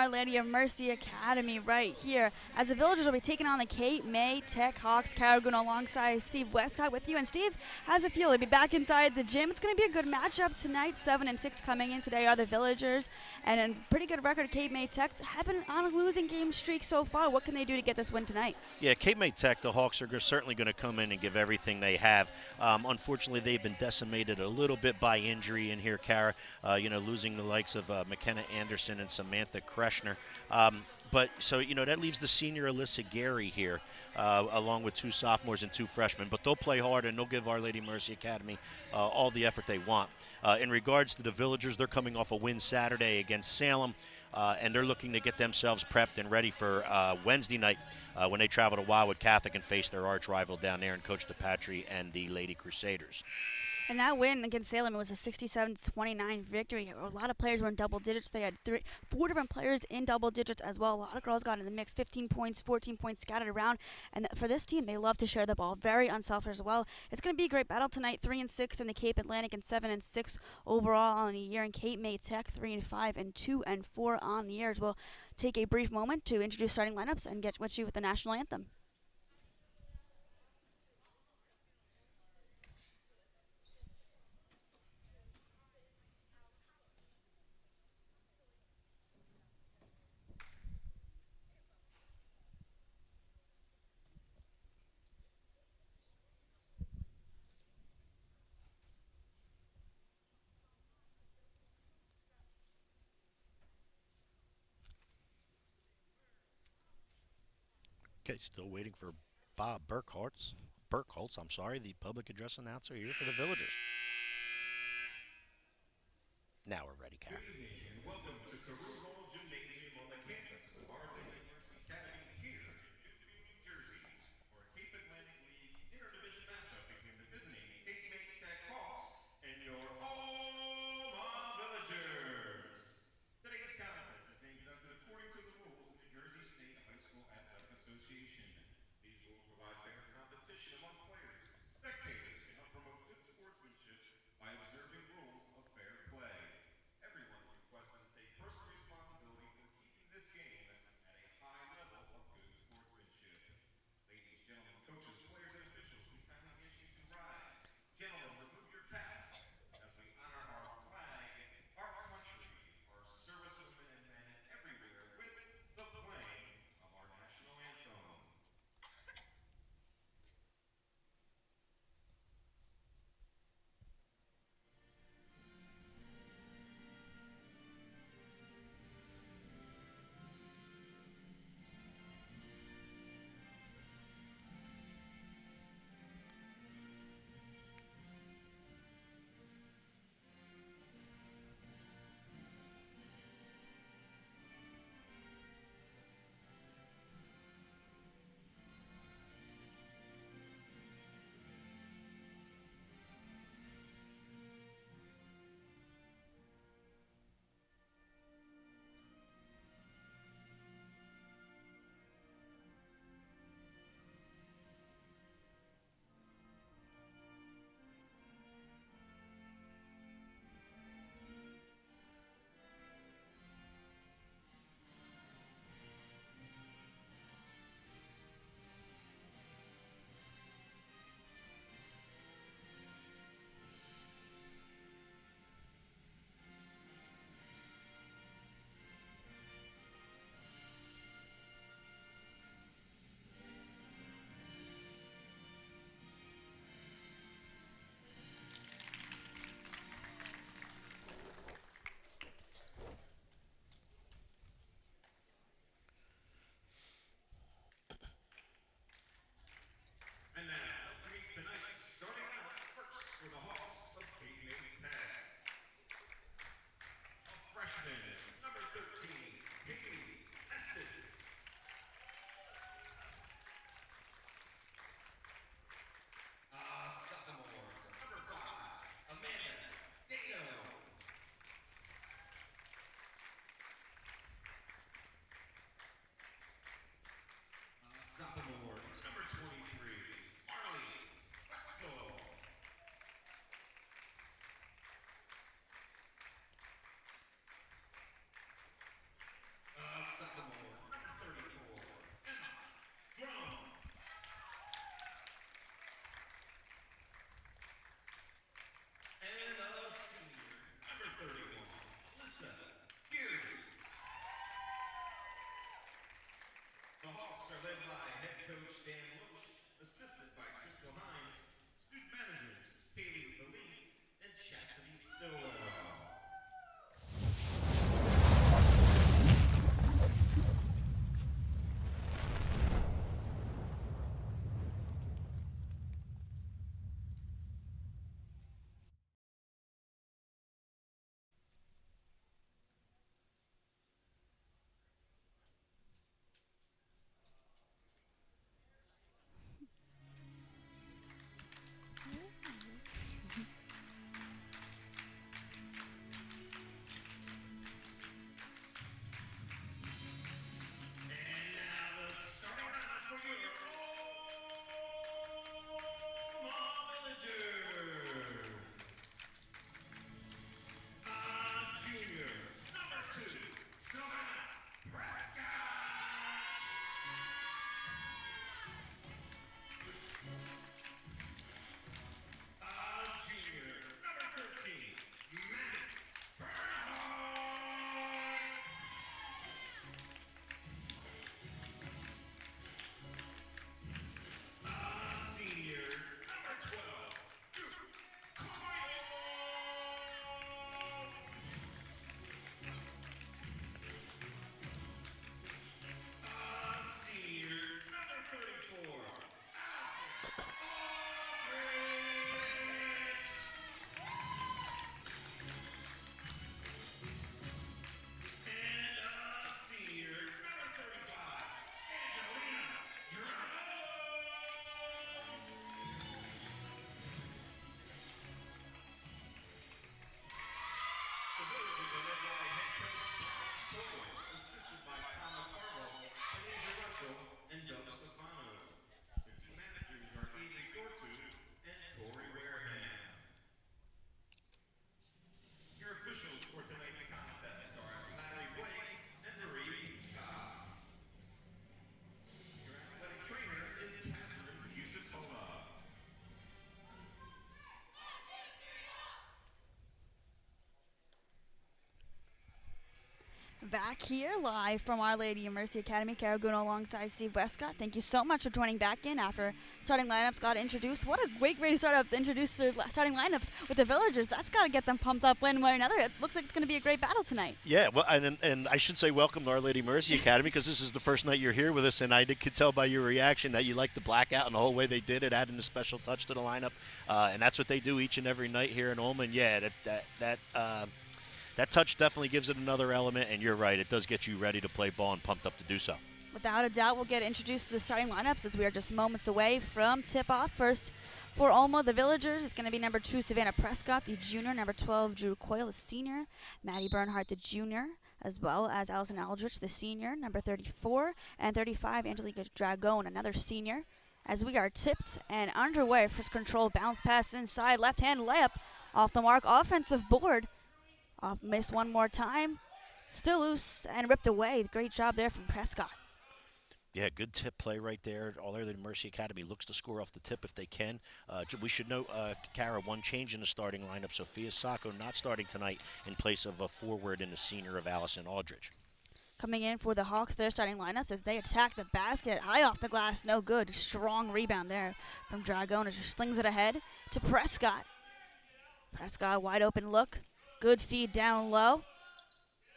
Our Lady of Mercy Academy right here. As the Villagers will be taking on the Cape May Tech Hawks. Carragoon alongside Steve Westcott with you. And Steve, how's it feel to be back inside the gym? It's going to be a good matchup tonight. 7-6 coming in today are the Villagers. And a pretty good record, Cape May Tech have been on a losing game streak so far. What can they do to get this win tonight? Yeah, Cape May Tech, the Hawks are certainly going to come in and give everything they have. Unfortunately, they've been decimated a little bit by injury in here, Kara. Losing the likes of McKenna Anderson and Samantha Kreshner. That leaves the senior Alyssa Gary here, along with 2 sophomores and 2 freshmen. But they'll play hard, and they'll give Our Lady Mercy Academy all the effort they want. In regards to the Villagers, they're coming off a win Saturday against Salem, and they're looking to get themselves prepped and ready for Wednesday night when they travel to Wildwood Catholic and face their arch rival down there in Coach DePatry and the Lady Crusaders. And that win against Salem, it was a 67-29 victory. A lot of players were in double digits. They had 4 different players in double digits as well. A lot of girls got in the mix, 15 points, 14 points scattered around. And for this team, they love to share the ball. Very unselfish as well. It's going to be a great battle tonight. 3-6 in the Cape Atlantic and 7-6 overall on the year. And Cape May Tech 3-5 and 2-4 on the year. We'll take a brief moment to introduce starting lineups and get with you with the national anthem. Okay, still waiting for Bob Burkholtz, the public address announcer here for the Villagers. Now we're ready, Karen. Welcome to Carew Hall Gymnasium on the campus of Our Lady Mercy Academy here in Newfield, New Jersey, for a Cape Atlantic League interdivision matchup between the visiting Cape May Tech Hawks and your OLMA Villagers. Today's contest is being conducted according to the rules of the New Jersey State High School Athletic Association. These rules provide fair competition among players. Spectators can help promote good sportsmanship by observing rules of fair play. Back here live from Our Lady of Mercy Academy, Caraguna alongside Steve Westcott. Thank you so much for joining back in after starting lineups got introduced. What a great way to start out to introduce their starting lineups with the Villagers. That's got to get them pumped up one way or another. It looks like it's going to be a great battle tonight. Yeah, well, and I should say welcome to Our Lady Mercy Academy because this is the first night you're here with us, and I could tell by your reaction that you like the blackout and the whole way they did it, adding a special touch to the lineup, and that's what they do each and every night here in OLMA. And yeah, that touch definitely gives it another element, and you're right, it does get you ready to play ball and pumped up to do so. Without a doubt, we'll get introduced to the starting lineups as we are just moments away from tip-off. First, for OLMA, the Villagers, it's going to be number 2, Savannah Prescott, the junior, number 12, Drew Coyle, the senior, Maddie Bernhardt, the junior, as well as Allison Aldrich, the senior, number 34, and 35, Angelica Dragon, another senior. As we are tipped and underway, first control, bounce pass inside, left-hand layup, off the mark, offensive board. Off miss one more time. Still loose and ripped away. Great job there from Prescott. Yeah, good tip play right there. All Our Lady Mercy Academy looks to score off the tip if they can. We should note, Kara, one change in the starting lineup. Sophia Sacco not starting tonight in place of a forward and a senior of Allison Aldridge. Coming in for the Hawks, their starting lineups as they attack the basket. High off the glass, no good. Strong rebound there from Dragon as she slings it ahead to Prescott. Prescott, wide open look. Good feed down low.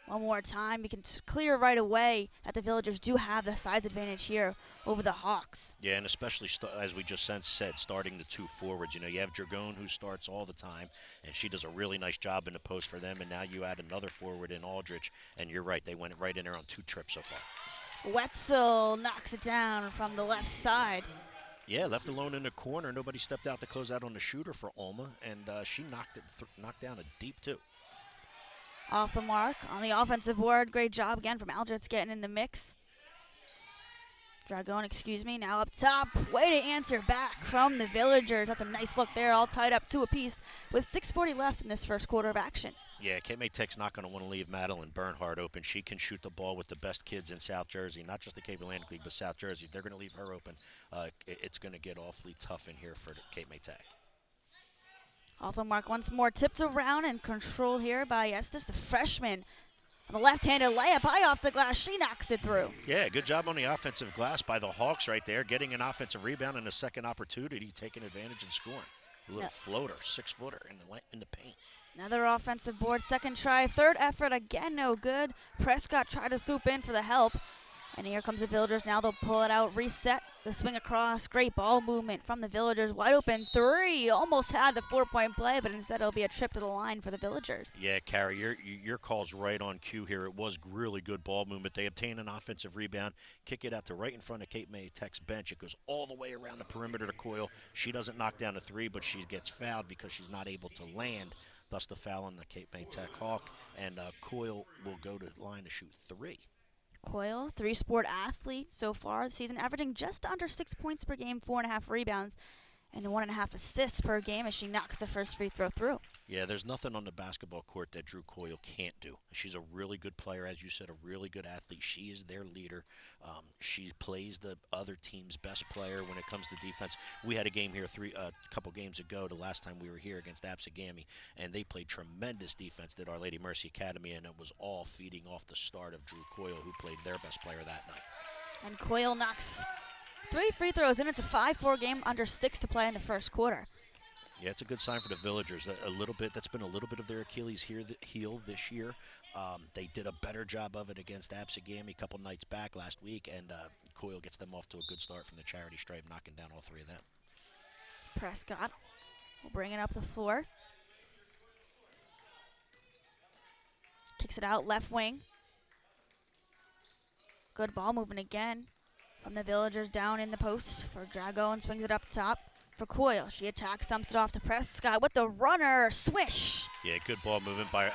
One more time. You can clear right away that the Villagers do have the size advantage here over the Hawks. Yeah, and especially, as we just said, starting the 2 forwards. You know, you have Dragon who starts all the time, and she does a really nice job in the post for them, and now you add another forward in Aldrich, and you're right, they went right in there on 2 trips so far. Wetzel knocks it down from the left side. Yeah, left alone in the corner. Nobody stepped out to close out on the shooter for OLMA, and she knocked down a deep 2. Off the mark on the offensive board. Great job again from Aldrich getting in the mix. Dragon, now up top. Way to answer back from the Villagers. That's a nice look there, all tied up 2 apiece with 6:40 left in this first quarter of action. Yeah, Cape May Tech's not going to want to leave Madeline Bernhardt open. She can shoot the ball with the best kids in South Jersey, not just the Cape Atlantic League, but South Jersey. They're going to leave her open. It's going to get awfully tough in here for Cape May Tech. Off the mark once more, tipped around and control here by Estes, the freshman. On the left-handed layup, high off the glass, she knocks it through. Yeah, good job on the offensive glass by the Hawks right there, getting an offensive rebound and a second opportunity, taking advantage and scoring. A little floater, 6-footer in the paint. Another offensive board, second try, third effort, again no good. Prescott tried to swoop in for the help. And here comes the Villagers. Now they'll pull it out, reset, the swing across. Great ball movement from the Villagers. Wide open 3. Almost had the 4-point play, but instead it'll be a trip to the line for the Villagers. Yeah, Carrie, your call's right on cue here. It was really good ball movement. They obtain an offensive rebound, kick it out to right in front of Cape May Tech's bench. It goes all the way around the perimeter to Coyle. She doesn't knock down a 3, but she gets fouled because she's not able to land. Thus the foul on the Cape May Tech Hawk, and Coyle will go to line to shoot 3. Coyle, 3-sport athlete so far this season, averaging just under 6 points per game, 4.5 rebounds, and 1.5 assists per game as she knocks the first free throw through. Yeah, there's nothing on the basketball court that Drew Coyle can't do. She's a really good player, as you said, a really good athlete. She is their leader. She plays the other team's best player when it comes to defense. We had a game here a couple games ago, the last time we were here against Absegami, and they played tremendous defense, did Our Lady Mercy Academy, and it was all feeding off the start of Drew Coyle, who played their best player that night. And Coyle knocks 3 free throws, and it's a 5-4 game, under 6 to play in the first quarter. Yeah, it's a good sign for the Villagers. That's been a little bit of their Achilles heel this year. They did a better job of it against Absegami a couple nights back last week, and Coyle gets them off to a good start from the charity stripe, knocking down all 3 of them. Prescott will bring it up the floor. Kicks it out, left wing. Good ball movement again from the Villagers down in the post for Dragon, swings it up top. For Coyle, she attacks, dumps it off to Prescott with the runner, swish. Yeah, good ball movement by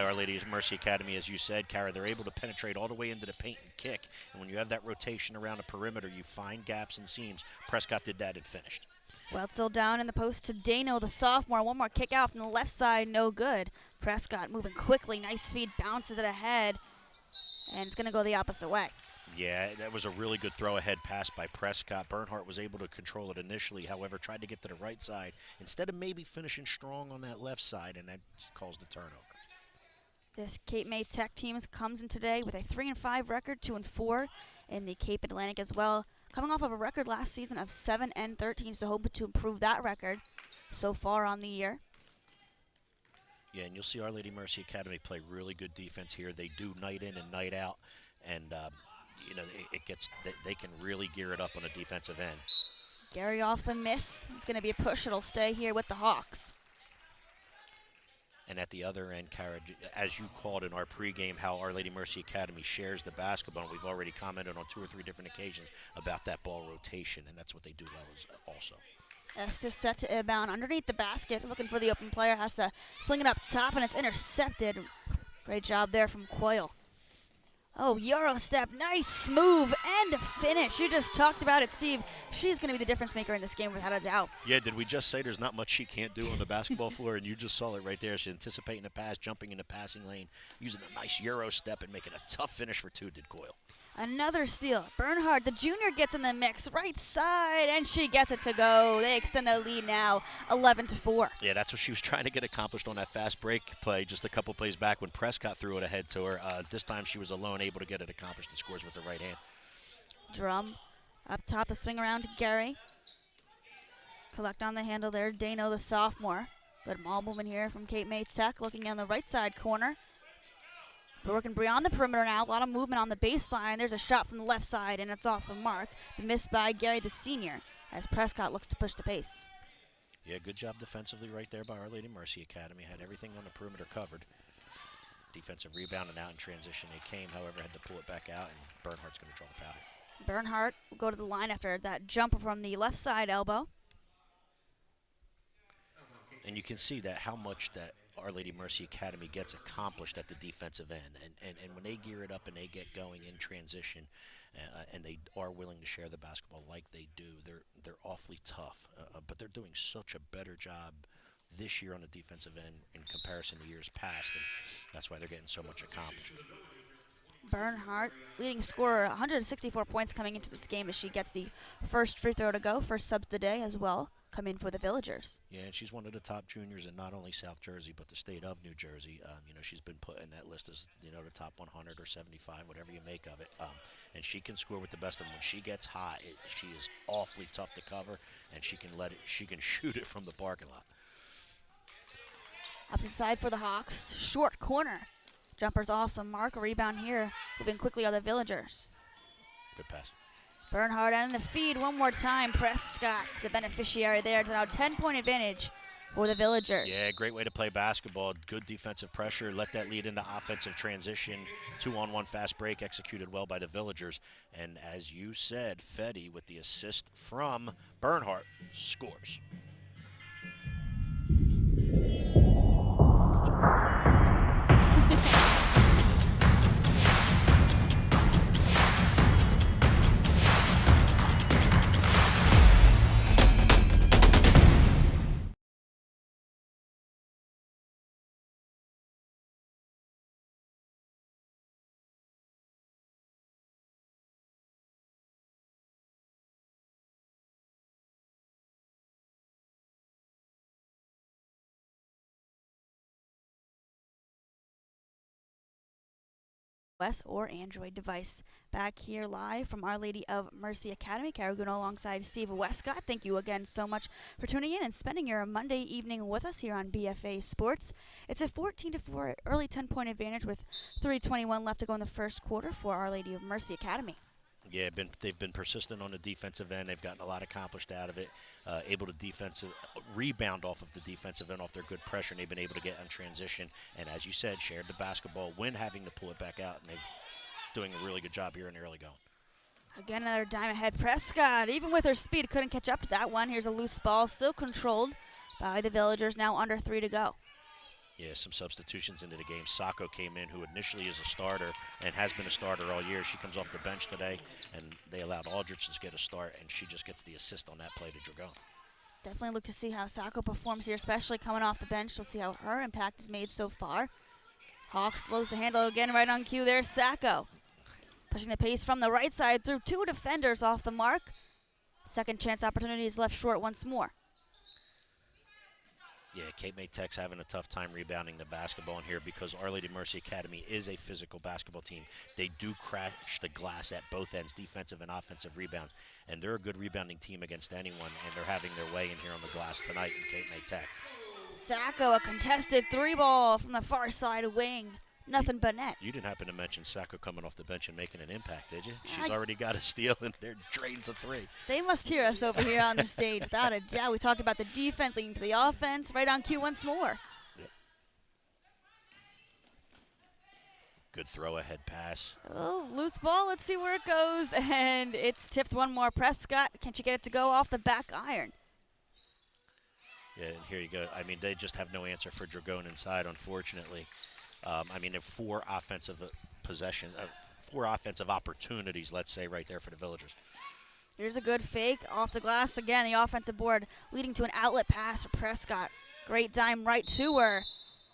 Our Lady Mercy Academy, as you said, Kara. They're able to penetrate all the way into the paint and kick. And when you have that rotation around the perimeter, you find gaps and seams. Prescott did that and finished. Wetzel down in the post to Dano, the sophomore. One more kick out from the left side, no good. Prescott moving quickly, nice feed, bounces it ahead, and it's going to go the opposite way. Yeah, that was a really good throw-ahead pass by Prescott. Bernhardt was able to control it initially, however, tried to get to the right side instead of maybe finishing strong on that left side, and that caused the turnover. This Cape May Tech team comes in today with a 3-5 record, 2-4 in the Cape Atlantic as well. Coming off of a record last season of 7-13, so hoping to improve that record so far on the year. Yeah, and you'll see Our Lady Mercy Academy play really good defense here. They do night in and night out, and you know they can really gear it up on a defensive end. Gary off the miss. It's going to be a push. It'll stay here with the Hawks. And at the other end, Kara, as you called in our pregame, how Our Lady Mercy Academy shares the basketball. And we've already commented on 2 or 3 different occasions about that ball rotation, and that's what they do well also. It's just set to inbound underneath the basket. Looking for the open player. Has to sling it up top, and it's intercepted. Great job there from Coyle. Oh, Euro step. Nice move and finish. You just talked about it, Steve. She's going to be the difference maker in this game without a doubt. Yeah, did we just say there's not much she can't do on the basketball floor? And you just saw it right there. She's anticipating the pass, jumping in the passing lane, using a nice Euro step and making a tough finish for 2, did Coyle. Another steal. Bernhardt, the junior, gets in the mix. Right side, and she gets it to go. They extend the lead now, 11-4. Yeah, that's what she was trying to get accomplished on that fast break play just a couple plays back when Prescott threw it ahead to her. This time she was alone, able to get it accomplished and scores with the right hand. Drum up top, the swing around to Gary. Collect on the handle there, Dano, the sophomore. Good ball movement here from Cape May Tech, looking on the right side corner. We're working beyond the perimeter now. A lot of movement on the baseline. There's a shot from the left side, and it's off the mark. Missed by Gary, the senior, as Prescott looks to push the pace. Yeah, good job defensively right there by Our Lady Mercy Academy. Had everything on the perimeter covered. Defensive rebound and out in transition. They came, however, had to pull it back out, and Bernhardt's going to draw the foul. Bernhardt will go to the line after that jumper from the left side elbow. And you can see that how much that Our Lady Mercy Academy gets accomplished at the defensive end. And when they gear it up and they get going in transition and they are willing to share the basketball like they do, they're awfully tough. But they're doing such a better job this year on the defensive end in comparison to years past. And that's why they're getting so much accomplished. Bernhardt, leading scorer, 164 points coming into this game as she gets the first free throw to go. First subs of the day as well come in for the Villagers. Yeah, and she's one of the top juniors in not only South Jersey but the state of New Jersey. You know, she's been put in that list as, you know, the top 100 or 75, whatever you make of it. And she can score with the best of them. When she gets hot, she is awfully tough to cover, and she can shoot it from the parking lot. Opposite side for the Hawks, short corner. Jumpers off the mark, a rebound here. Moving quickly are the Villagers. Good pass. Bernhardt on the feed one more time. Prescott, the beneficiary there. It's now a 10-point advantage for the Villagers. Yeah, great way to play basketball. Good defensive pressure. Let that lead into offensive transition. 2-on-1 fast break executed well by the Villagers. And as you said, Fetty with the assist from Bernhardt scores. iOS or Android device. Back here live from Our Lady of Mercy Academy, Caraguna alongside Steve Westcott. Thank you again so much for tuning in and spending your Monday evening with us here on BFA Sports. It's a 14-4 early 10-point advantage with 3:21 left to go in the first quarter for Our Lady of Mercy Academy. Yeah, they've been persistent on the defensive end. They've gotten a lot accomplished out of it. Able to rebound off of the defensive end, off their good pressure, and they've been able to get on transition. And as you said, shared the basketball when having to pull it back out, and they're doing a really good job here in the early going. Again, another dime ahead. Prescott, even with her speed, couldn't catch up to that one. Here's a loose ball, still controlled by the Villagers. Now under 3 to go. Yeah, some substitutions into the game. Sacco came in, who initially is a starter and has been a starter all year. She comes off the bench today, and they allowed Aldrich to get a start, and she just gets the assist on that play to Dragon. Definitely look to see how Sacco performs here, especially coming off the bench. We'll see how her impact is made so far. Hawks slows the handle again right on cue. There's Sacco. Pushing the pace from the right side through 2 defenders off the mark. Second chance opportunity is left short once more. Yeah, Cape May Tech's having a tough time rebounding the basketball in here because Our Lady Mercy Academy is a physical basketball team. They do crash the glass at both ends, defensive and offensive rebound, and they're a good rebounding team against anyone, and they're having their way in here on the glass tonight in Cape May Tech. Sacco, a contested 3-ball from the far side wing. Nothing but net. You didn't happen to mention Sacco coming off the bench and making an impact, did you? She's already got a steal, and there drains a 3. They must hear us over here on the stage, without a doubt. We talked about the defense leading to the offense. Right on cue once more. Yep. Good throw-ahead pass. Oh, loose ball. Let's see where it goes. And it's tipped one more. Prescott, can she get it to go off the back iron? Yeah, and here you go. I mean, they just have no answer for Dragon inside, unfortunately. I mean, 4 offensive possession, 4 offensive opportunities, let's say, right there for the Villagers. Here's a good fake off the glass again. The offensive board leading to an outlet pass for Prescott. Great dime right to her.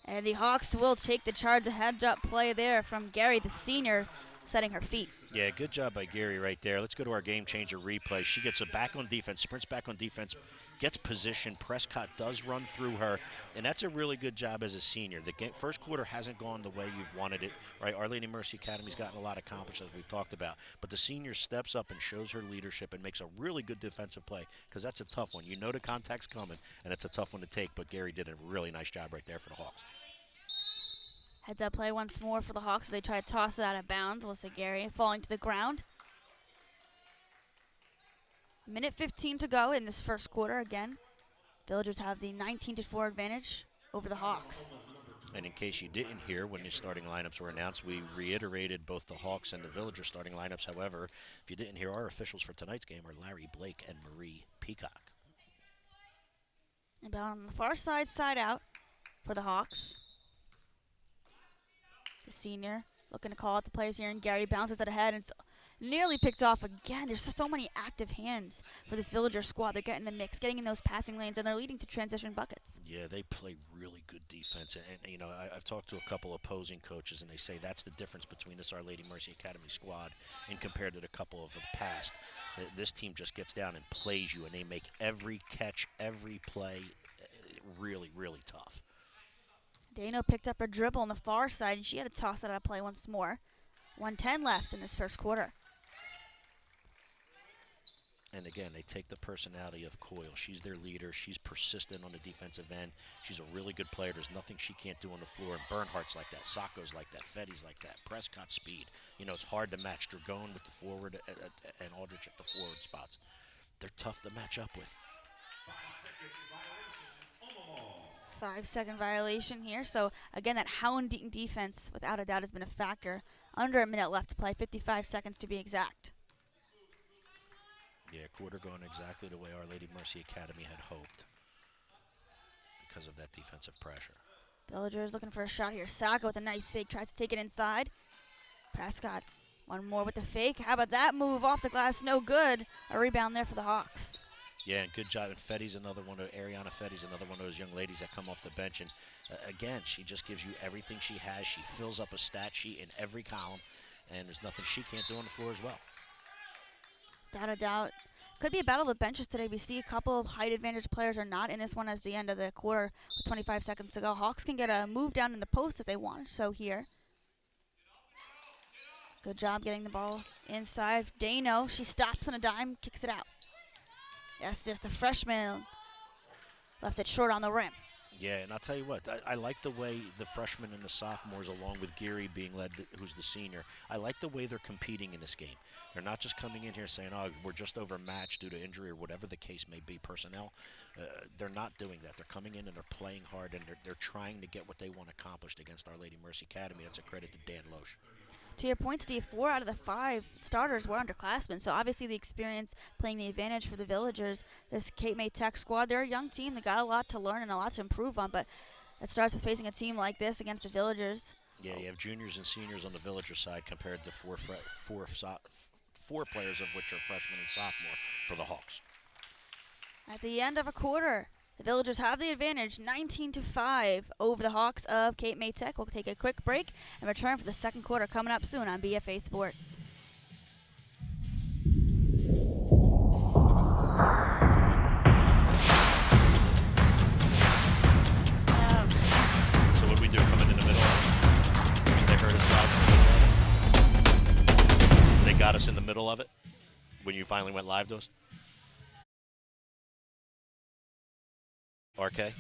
And the Hawks will take the charge. A heads-up play there from Gary, the senior, setting her feet. Yeah, good job by Gary right there. Let's go to our game-changer replay. She gets a back on defense, sprints back on defense, gets position. Prescott does run through her, and that's a really good job as a senior. The first quarter hasn't gone the way you've wanted it, right? Our Lady Mercy Academy's gotten a lot accomplished, as we've talked about, but the senior steps up and shows her leadership and makes a really good defensive play, because that's a tough one. You know the contact's coming, and it's a tough one to take, but Gary did a really nice job right there for the Hawks. Heads up play once more for the Hawks. They try to toss it out of bounds. Alyssa Gary falling to the ground. Minute 15 to go in this first quarter. Again, Villagers have the 19-4 advantage over the Hawks. And in case you didn't hear, when the starting lineups were announced, we reiterated both the Hawks and the Villagers starting lineups. However, if you didn't hear, our officials for tonight's game are Larry Blake and Marie Peacock. About on the far side, side out for the Hawks. The senior looking to call out the players here, and Gary bounces it ahead, and it's nearly picked off again. There's just so many active hands for this Villager squad. They're getting the mix, getting in those passing lanes, and they're leading to transition buckets. Yeah, they play really good defense. And you know, I've talked to a couple opposing coaches, and they say that's the difference between this Our Lady Mercy Academy squad and compared to the couple of the past. This team just gets down and plays you, and they make every catch, every play really, really tough. Dano picked up a dribble on the far side, and she had to toss that out of play once more. 1:10 left in this first quarter. And again, they take the personality of Coyle. She's their leader. She's persistent on the defensive end. She's a really good player. There's nothing she can't do on the floor. And Bernhardt's like that. Sacco's like that. Fetty's like that. Prescott's speed. You know, it's hard to match. Dragon with the forward and Aldrich at the forward spots. They're tough to match up with. 5-second violation here. So, again, that hounding defense, without a doubt, has been a factor. Under a minute left to play, 55 seconds to be exact. Yeah, quarter going exactly the way Our Lady Mercy Academy had hoped because of that defensive pressure. Villagers looking for a shot here. Sacco with a nice fake, tries to take it inside. Prescott, one more with the fake. How about that move off the glass? No good. A rebound there for the Hawks. Yeah, and good job. And Fetty's another one. Ariana Fetty's another one of those young ladies that come off the bench. And again, she just gives you everything she has. She fills up a stat sheet in every column, and there's nothing she can't do on the floor as well. Without a doubt. Could be a battle of the benches today. We see a couple of height advantage players are not in this one as the end of the quarter with 25 seconds to go. Hawks can get a move down in the post if they want. So here. Good job getting the ball inside. Dano, she stops on a dime, kicks it out. Yes, just the freshman left it short on the rim. Yeah, and I'll tell you what, I like the way the freshmen and the sophomores, along with Gary being led, who's the senior, I like the way they're competing in this game. They're not just coming in here saying, oh, we're just overmatched due to injury or whatever the case may be, personnel. They're not doing that. They're coming in and they're playing hard, and they're trying to get what they want accomplished against Our Lady Mercy Academy. That's a credit to Dan Loesch. To your point, Steve, 4 out of the 5 starters were underclassmen, so obviously the experience playing the advantage for the Villagers. This Cape May Tech squad, they're a young team. They got a lot to learn and a lot to improve on, but it starts with facing a team like this against the Villagers. Yeah, you have juniors and seniors on the Villager side compared to four players of which are freshmen and sophomore for the Hawks. At the end of a quarter, the Villagers have the advantage, 19-5 over the Hawks of Cape May Tech. We'll take a quick break and return for the second quarter coming up soon on BFA Sports. middle of it when you finally went live to us? RK?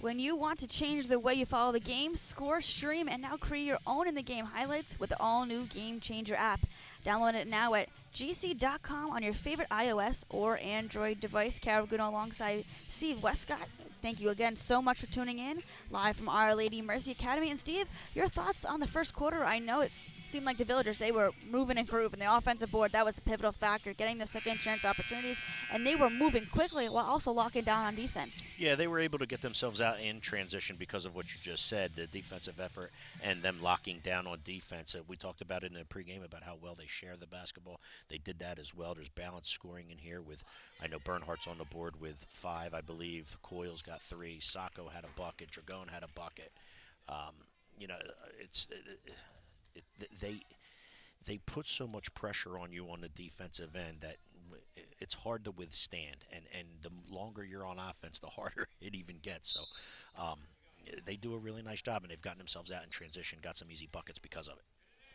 When you want to change the way you follow the game, score, stream, and now create your own in-the-game highlights with the all-new Game Changer app. Download it now at gc.com on your favorite iOS or Android device. Carol Gooden alongside Steve Westcott. Thank you again so much for tuning in, live from Our Lady Mercy Academy. And Steve, your thoughts on the first quarter? I know it seemed like the Villagers, they were moving and grooving. The offensive board, that was a pivotal factor, getting their second chance opportunities, and they were moving quickly while also locking down on defense. Yeah, they were able to get themselves out in transition because of what you just said, the defensive effort and them locking down on defense. We talked about it in the pregame about how well they share the basketball. They did that as well. There's balanced scoring in here with, I know Bernhardt's on the board with 5, I believe. Coyle's got 3. Sacco had a bucket. Dragone had a bucket. You know, they put so much pressure on you on the defensive end that it's hard to withstand. And the longer you're on offense, the harder it even gets. So they do a really nice job, and they've gotten themselves out in transition, got some easy buckets because of it.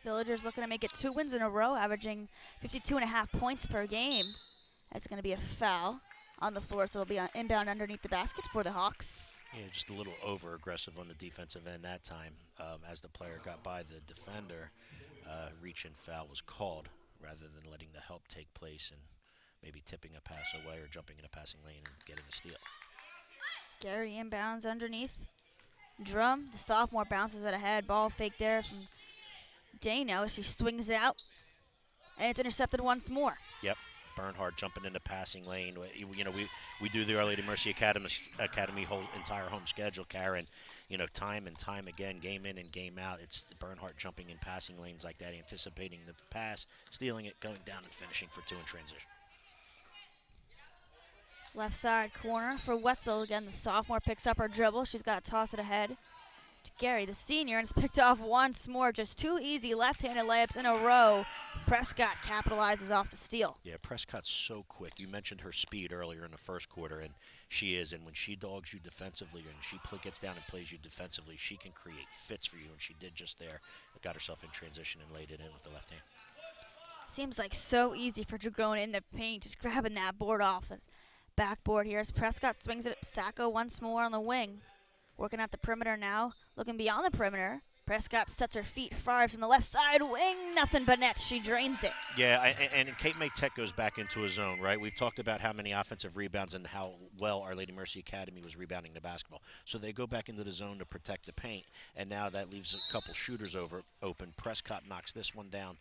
Villagers looking to make it 2 wins in a row, averaging 52.5 points per game. That's going to be a foul on the floor, so it'll be on inbound underneath the basket for the Hawks. Yeah, just a little over-aggressive on the defensive end that time. As the player got by the defender, reach-in foul was called rather than letting the help take place and maybe tipping a pass away or jumping in a passing lane and getting a steal. Gary inbounds underneath. Drum, the sophomore, bounces it ahead. Ball fake there from Dano. She swings it out, and it's intercepted once more. Yep. Bernhardt jumping in the passing lane. You know, we do the Our Lady Mercy Academy whole entire home schedule, Karen. You know, time and time again, game in and game out, it's Bernhardt jumping in passing lanes like that, anticipating the pass, stealing it, going down and finishing for 2 in transition. Left side corner for Wetzel. Again, the sophomore picks up her dribble. She's got to toss it ahead to Gary, the senior, and it's picked off once more. Just 2 easy left-handed layups in a row. Prescott capitalizes off the steal. Yeah, Prescott's so quick. You mentioned her speed earlier in the first quarter, and she is. And when she dogs you defensively and she gets down and plays you defensively, she can create fits for you, and she did just there. Got herself in transition and laid it in with the left hand. Seems like so easy for Dragone in the paint, just grabbing that board off the backboard here as Prescott swings it at Sacco once more on the wing. Working at the perimeter now, looking beyond the perimeter. Prescott sets her feet, fires from the left side wing, nothing but net. She drains it. Yeah, and Cape May Tech goes back into a zone, right? We've talked about how many offensive rebounds and how well Our Lady Mercy Academy was rebounding the basketball. So they go back into the zone to protect the paint, and now that leaves a couple shooters open. Prescott knocks this one down,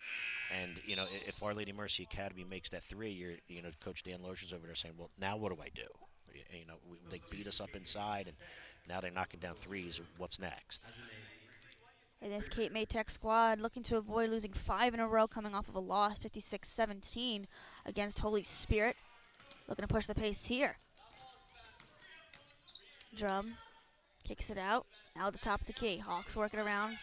and you know, if Our Lady Mercy Academy makes that 3, you know, Coach Dan Loesch's over there saying, well, now what do I do? You know, they beat us up inside, and now they're knocking down 3s. What's next? And this Cape May Tech squad looking to avoid losing 5 in a row, coming off of a loss 56-17 against Holy Spirit. Looking to push the pace here. Drum kicks it out. Now at the top of the key. Hawks working around.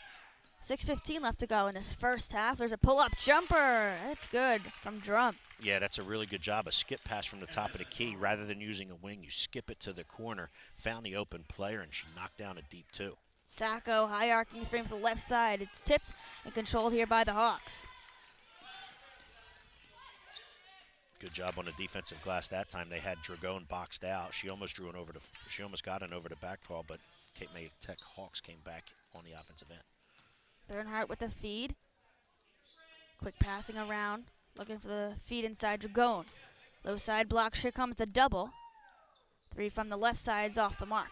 6:15 left to go in this first half. There's a pull-up jumper. That's good from Drum. Yeah, that's a really good job. A skip pass from the top of the key. Rather than using a wing, you skip it to the corner. Found the open player, and she knocked down a deep 2. Sacco high arcing the frame for the left side. It's tipped and controlled here by the Hawks. Good job on the defensive glass that time. They had Dragone boxed out. She almost got an over the backfall, but Cape May Tech Hawks came back on the offensive end. Bernhardt with the feed. Quick passing around. Looking for the feed inside Dragone. Low side blocks. Here comes the double. 3 from the left side's off the mark.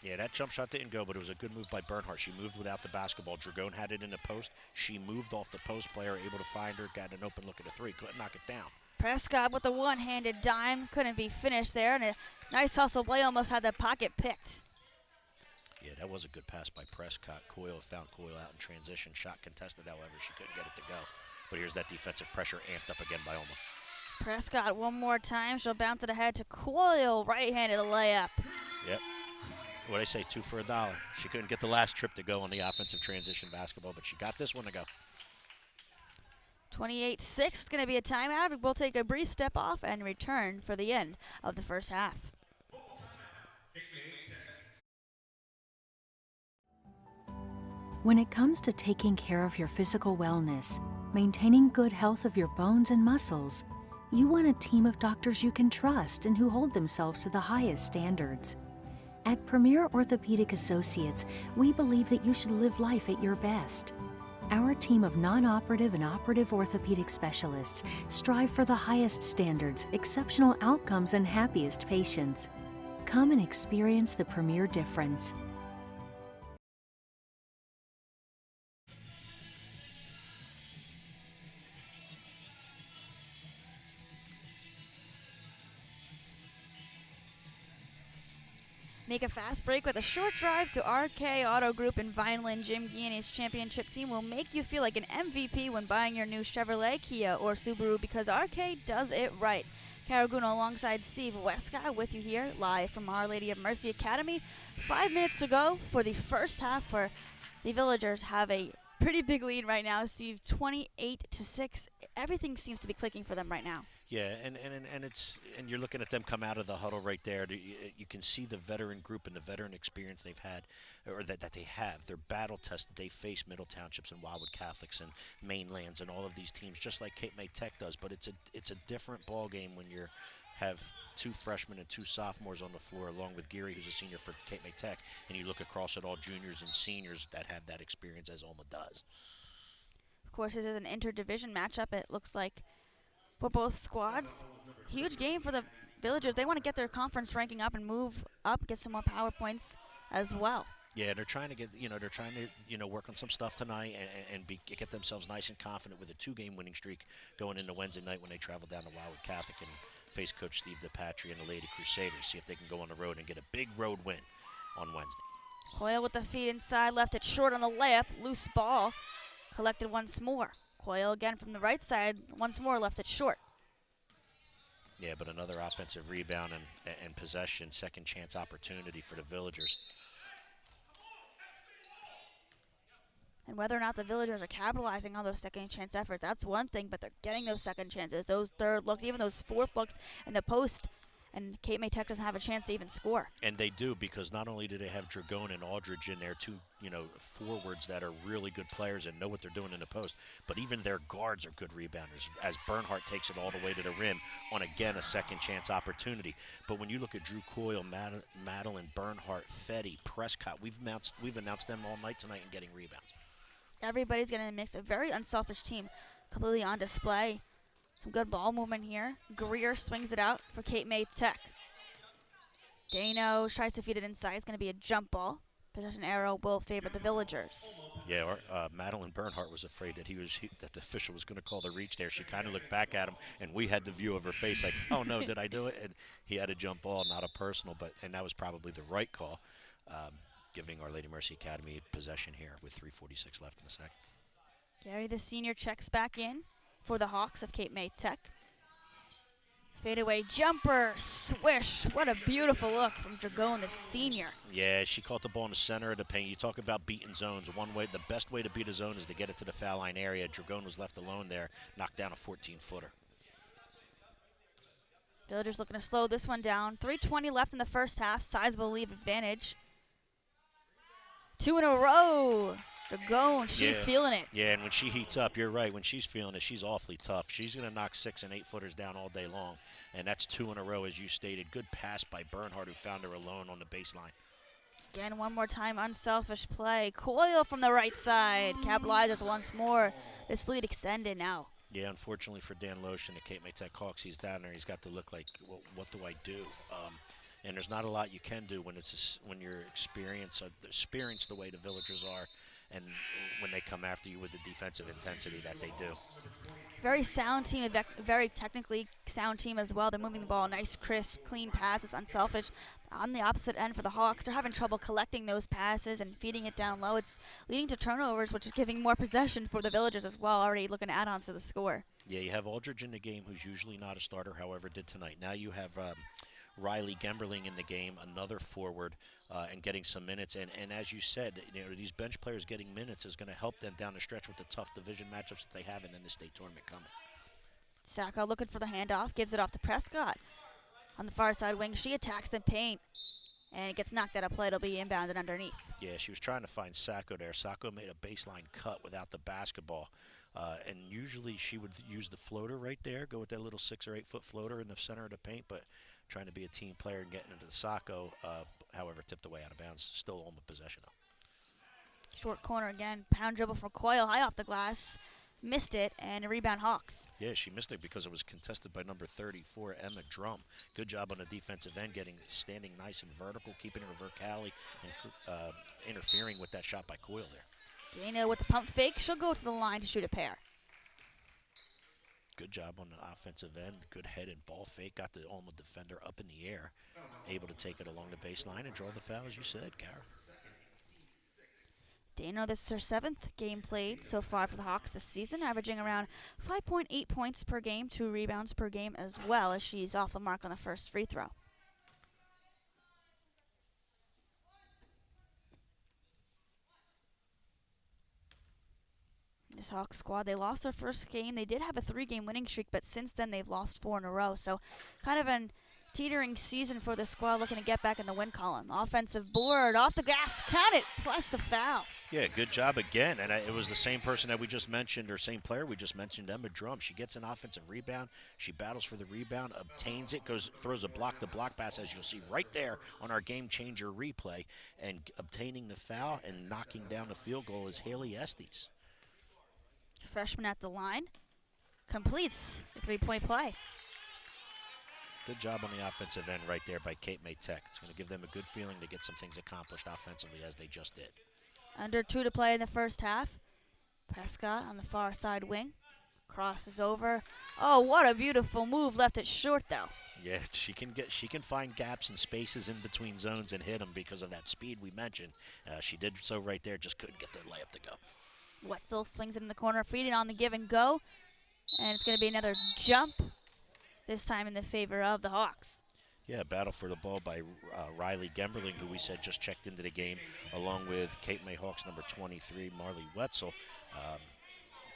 Yeah, that jump shot didn't go, but it was a good move by Bernhardt. She moved without the basketball. Dragone had it in the post. She moved off the post. Player able to find her, got an open look at a 3. Couldn't knock it down. Prescott with the one-handed dime. Couldn't be finished there. And a nice hustle play. Almost had the pocket picked. Yeah, that was a good pass by Prescott. Coyle found Coyle out in transition. Shot contested, however, she couldn't get it to go. But here's that defensive pressure amped up again by OLMA. Prescott one more time. She'll bounce it ahead to Coyle. Right-handed layup. Yep. What I say, 2 for $1. She couldn't get the last trip to go on the offensive transition basketball, but she got this one to go. 28-6 is going to be a timeout. We'll take a brief step off and return for the end of the first half. When it comes to taking care of your physical wellness, maintaining good health of your bones and muscles, you want a team of doctors you can trust and who hold themselves to the highest standards. At Premier Orthopedic Associates, we believe that you should live life at your best. Our team of non-operative and operative orthopedic specialists strive for the highest standards, exceptional outcomes, and happiest patients. Come and experience the Premier difference. Make a fast break with a short drive to RK Auto Group in Vineland. Jim Gee and his championship team will make you feel like an MVP when buying your new Chevrolet, Kia, or Subaru, because RK does it right. Caraguna alongside Steve Westcott with you here live from Our Lady of Mercy Academy. 5 minutes to go for the first half, where the Villagers have a pretty big lead right now. Steve, 28-6. Everything seems to be clicking for them right now. Yeah, and you're looking at them come out of the huddle right there. You can see the veteran group and the veteran experience they've had, or that they have. They're battle tested. They face Middle Townships and Wildwood Catholics and Mainlands and all of these teams, just like Cape May Tech does. But it's a different ball game when you have 2 freshmen and 2 sophomores on the floor, along with Geary, who's a senior for Cape May Tech, and you look across at all juniors and seniors that have that experience as OLMA does. Of course, this is an interdivision matchup. It looks like for both squads. Huge game for the Villagers. They want to get their conference ranking up and move up, get some more power points as well. Yeah, they're trying to get, they're trying to, work on some stuff tonight and get themselves nice and confident with a 2-game winning streak going into Wednesday night when they travel down to Wildwood Catholic and face Coach Steve DePatry and the Lady Crusaders. See if they can go on the road and get a big road win on Wednesday. Coyle with the feed inside, left it short on the layup. Loose ball, collected once more. Coyle again from the right side, once more left it short. Yeah, but another offensive rebound and possession, second chance opportunity for the Villagers. And whether or not the Villagers are capitalizing on those second chance efforts, that's one thing, but they're getting those second chances, those third looks, even those fourth looks in the post. And Cape May Tech doesn't have a chance to even score. And they do, because not only do they have Dragone and Aldridge in there, 2 forwards that are really good players and know what they're doing in the post, but even their guards are good rebounders, as Bernhardt takes it all the way to the rim on, again, a second chance opportunity. But when you look at Drew Coyle, Madeline, Bernhardt, Fetty, Prescott, we've announced them all night tonight and getting rebounds. Everybody's getting a mix, a very unselfish team, completely on display. Some good ball movement here. Greer swings it out for Cape May Tech. Dano tries to feed it inside. It's going to be a jump ball. Possession arrow will favor the Villagers. Yeah, Madeline Bernhardt was afraid that that the official was going to call the reach there. She kind of looked back at him, and we had the view of her face like, oh no, did I do it? And he had a jump ball, not a personal, and that was probably the right call, giving Our Lady Mercy Academy possession here with 3:46 left in the second. Gary, the senior, checks back in for the Hawks of Cape May Tech. Fadeaway jumper, swish. What a beautiful look from Dragone, the senior. Yeah, she caught the ball in the center of the paint. You talk about beating zones. The best way to beat a zone is to get it to the foul line area. Dragone was left alone there, knocked down a 14-footer. Villagers looking to slow this one down. 3:20 left in the first half. Sizable lead advantage. 2 in a row. Dragone, she's feeling it. Yeah, and when she heats up, you're right. When she's feeling it, she's awfully tough. She's going to knock 6- and 8-footers down all day long, and that's 2 in a row, as you stated. Good pass by Bernhardt, who found her alone on the baseline. Again, one more time, unselfish play. Coyle from the right side capitalizes once more. This lead extended now. Yeah, unfortunately for Dan Loesch and the Cape May Tech Hawks, he's down there. He's got to look like, well, what do I do? And there's not a lot you can do when you're experienced the way the Villagers are, and when they come after you with the defensive intensity that they do. Very sound team, a very technically sound team as well. They're moving the ball, nice, crisp, clean passes, unselfish. On the opposite end for the Hawks, they're having trouble collecting those passes and feeding it down low. It's leading to turnovers, which is giving more possession for the Villagers as well, already looking to add on to the score. Yeah, you have Aldridge in the game, who's usually not a starter, however, did tonight. Now you have Riley Gemberling in the game, another forward, and getting some minutes. And as you said, these bench players getting minutes is going to help them down the stretch with the tough division matchups that they have in the state tournament coming. Sacco looking for the handoff, gives it off to Prescott. On the far side wing, she attacks the paint, and it gets knocked out of play. It'll be inbounded underneath. Yeah, she was trying to find Sacco there. Sacco made a baseline cut without the basketball. And usually she would use the floater right there, go with that little 6 or 8 foot floater in the center of the paint, but trying to be a team player and getting into the Sacco, however, tipped away out of bounds. Still OLMA possession, though. Short corner again, pound dribble for Coyle, high off the glass. Missed it, and a rebound Hawks. Yeah, she missed it because it was contested by number 34, Emma Drum. Good job on the defensive end, standing nice and vertical, keeping her verticality, and interfering with that shot by Coyle there. Dana with the pump fake. She'll go to the line to shoot a pair. Good job on the offensive end. Good head and ball fake. Got the OLMA defender up in the air, able to take it along the baseline and draw the foul, as you said, Kara. Dano, this is her 7th game played so far for the Hawks this season, averaging around 5.8 points per game, 2 rebounds per game as well, as she's off the mark on the first free throw. This Hawks squad, they lost their first game. They did have a 3-game winning streak, but since then they've lost 4 in a row. So kind of an teetering season for the squad, looking to get back in the win column. Offensive board, off the glass, count it, plus the foul. Yeah, good job again. And it was the same person that we just mentioned, or same player we just mentioned, Emma Drum. She gets an offensive rebound. She battles for the rebound, obtains it, throws a block-to-block pass, as you'll see right there on our game-changer replay. And obtaining the foul and knocking down the field goal is Haley Estes. Freshman at the line, completes the 3-point play. Good job on the offensive end right there by Cape May Tech. It's going to give them a good feeling to get some things accomplished offensively, as they just did. Under 2 to play in the first half. Prescott on the far side wing. Crosses over. Oh, what a beautiful move. Left it short, though. Yeah, she can find gaps and spaces in between zones and hit them because of that speed we mentioned. She did so right there, just couldn't get the layup to go. Wetzel swings it in the corner, feeding on the give and go. And it's going to be another jump, this time in the favor of the Hawks. Yeah, battle for the ball by Riley Gemberling, who we said just checked into the game, along with Cape May Hawks number 23, Marley Wetzel.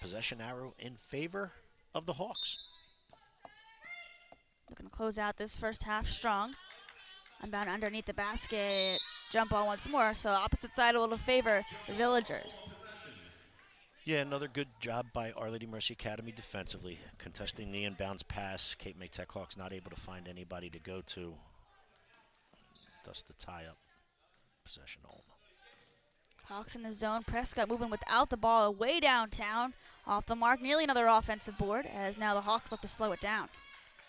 Possession arrow in favor of the Hawks. Looking to close out this first half strong. Unbound underneath the basket. Jump ball once more, so opposite side will favor the Villagers. Yeah, another good job by Our Lady Mercy Academy defensively, contesting the inbounds pass. Cape May Tech Hawks not able to find anybody to go to. Thus the tie-up. Possession OLMA. Hawks in the zone. Prescott moving without the ball way downtown. Off the mark, nearly another offensive board, as now the Hawks look to slow it down.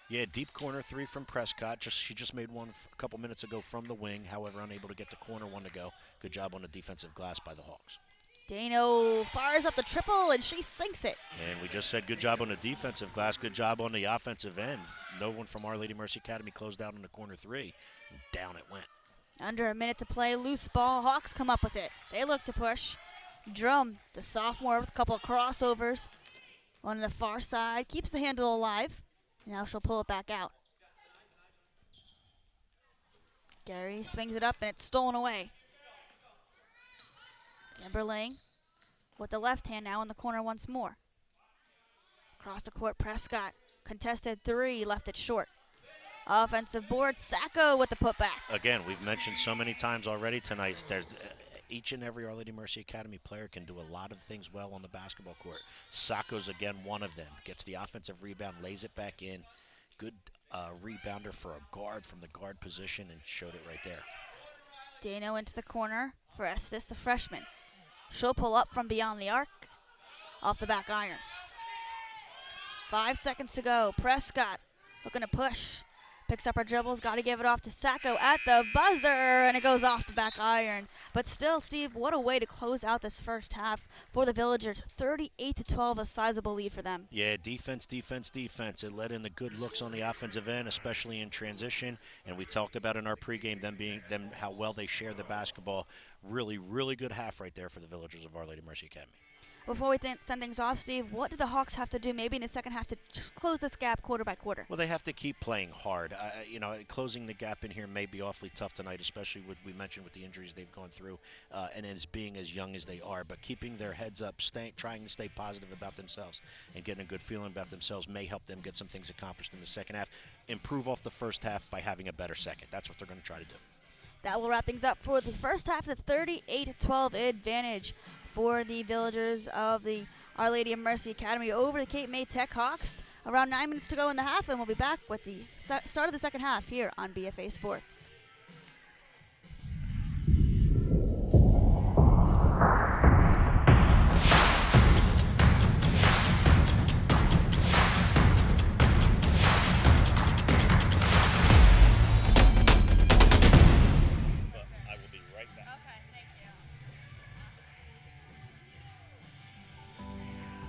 Yeah, deep corner 3 from Prescott. She just made one a couple minutes ago from the wing, however, unable to get the corner one to go. Good job on the defensive glass by the Hawks. Dano fires up the triple, and she sinks it. And we just said good job on the defensive glass, good job on the offensive end. No one from Our Lady Mercy Academy closed out in the corner 3. And down it went. Under a minute to play, loose ball. Hawks come up with it. They look to push. Drum, the sophomore, with a couple of crossovers. On the far side, keeps the handle alive. Now she'll pull it back out. Gary swings it up, and it's stolen away. Gemberling with the left hand now in the corner once more. Across the court, Prescott. Contested 3, left it short. Offensive board, Sacco with the putback. Again, we've mentioned so many times already tonight, there's each and every Our Lady Mercy Academy player can do a lot of things well on the basketball court. Sacco's, again, one of them. Gets the offensive rebound, lays it back in. Good rebounder for a guard from the guard position, and showed it right there. Dano into the corner for Estes, the freshman. She'll pull up from beyond the arc, off the back iron. 5 seconds to go. Prescott looking to push. Picks up her dribbles, got to give it off to Sacco at the buzzer, and it goes off the back iron. But still, Steve, what a way to close out this first half for the Villagers. 38-12, a sizable lead for them. Yeah, defense, defense, defense. It led in the good looks on the offensive end, especially in transition. And we talked about in our pregame them how well they share the basketball. Really, really good half right there for the Villagers of Our Lady Mercy Academy. before we send things off, Steve, what do the Hawks have to do maybe in the second half to just close this gap quarter by quarter? Well, they have to keep playing hard. Closing the gap in here may be awfully tough tonight, especially what we mentioned with the injuries they've gone through, and as being as young as they are. But keeping their heads up, trying to stay positive about themselves, and getting a good feeling about themselves may help them get some things accomplished in the second half. Improve off the first half by having a better second. That's what they're going to try to do. That will wrap things up for the first half. The 38-12 advantage for the Villagers of the Our Lady of Mercy Academy over the Cape May Tech Hawks. Around 9 minutes to go in the half, and we'll be back with the start of the second half here on BFA Sports.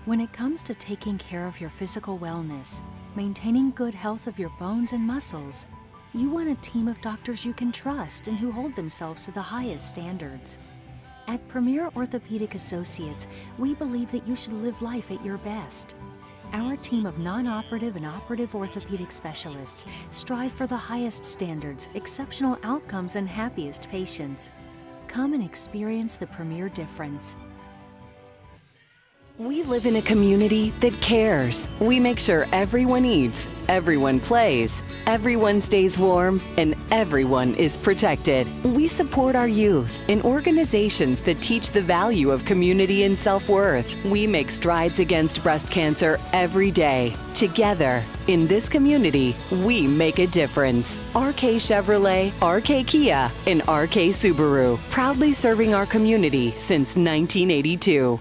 When it comes to taking care of your physical wellness, maintaining good health of your bones and muscles, you want a team of doctors you can trust and who hold themselves to the highest standards. At Premier Orthopedic Associates, we believe that you should live life at your best. Our team of non-operative and operative orthopedic specialists strive for the highest standards, exceptional outcomes, and happiest patients. Come and experience the Premier difference. We live in a community that cares. We make sure everyone eats, everyone plays, everyone stays warm, and everyone is protected. We support our youth in organizations that teach the value of community and self-worth. We make strides against breast cancer every day. Together, in this community, we make a difference. RK Chevrolet, RK Kia, and RK Subaru, proudly serving our community since 1982.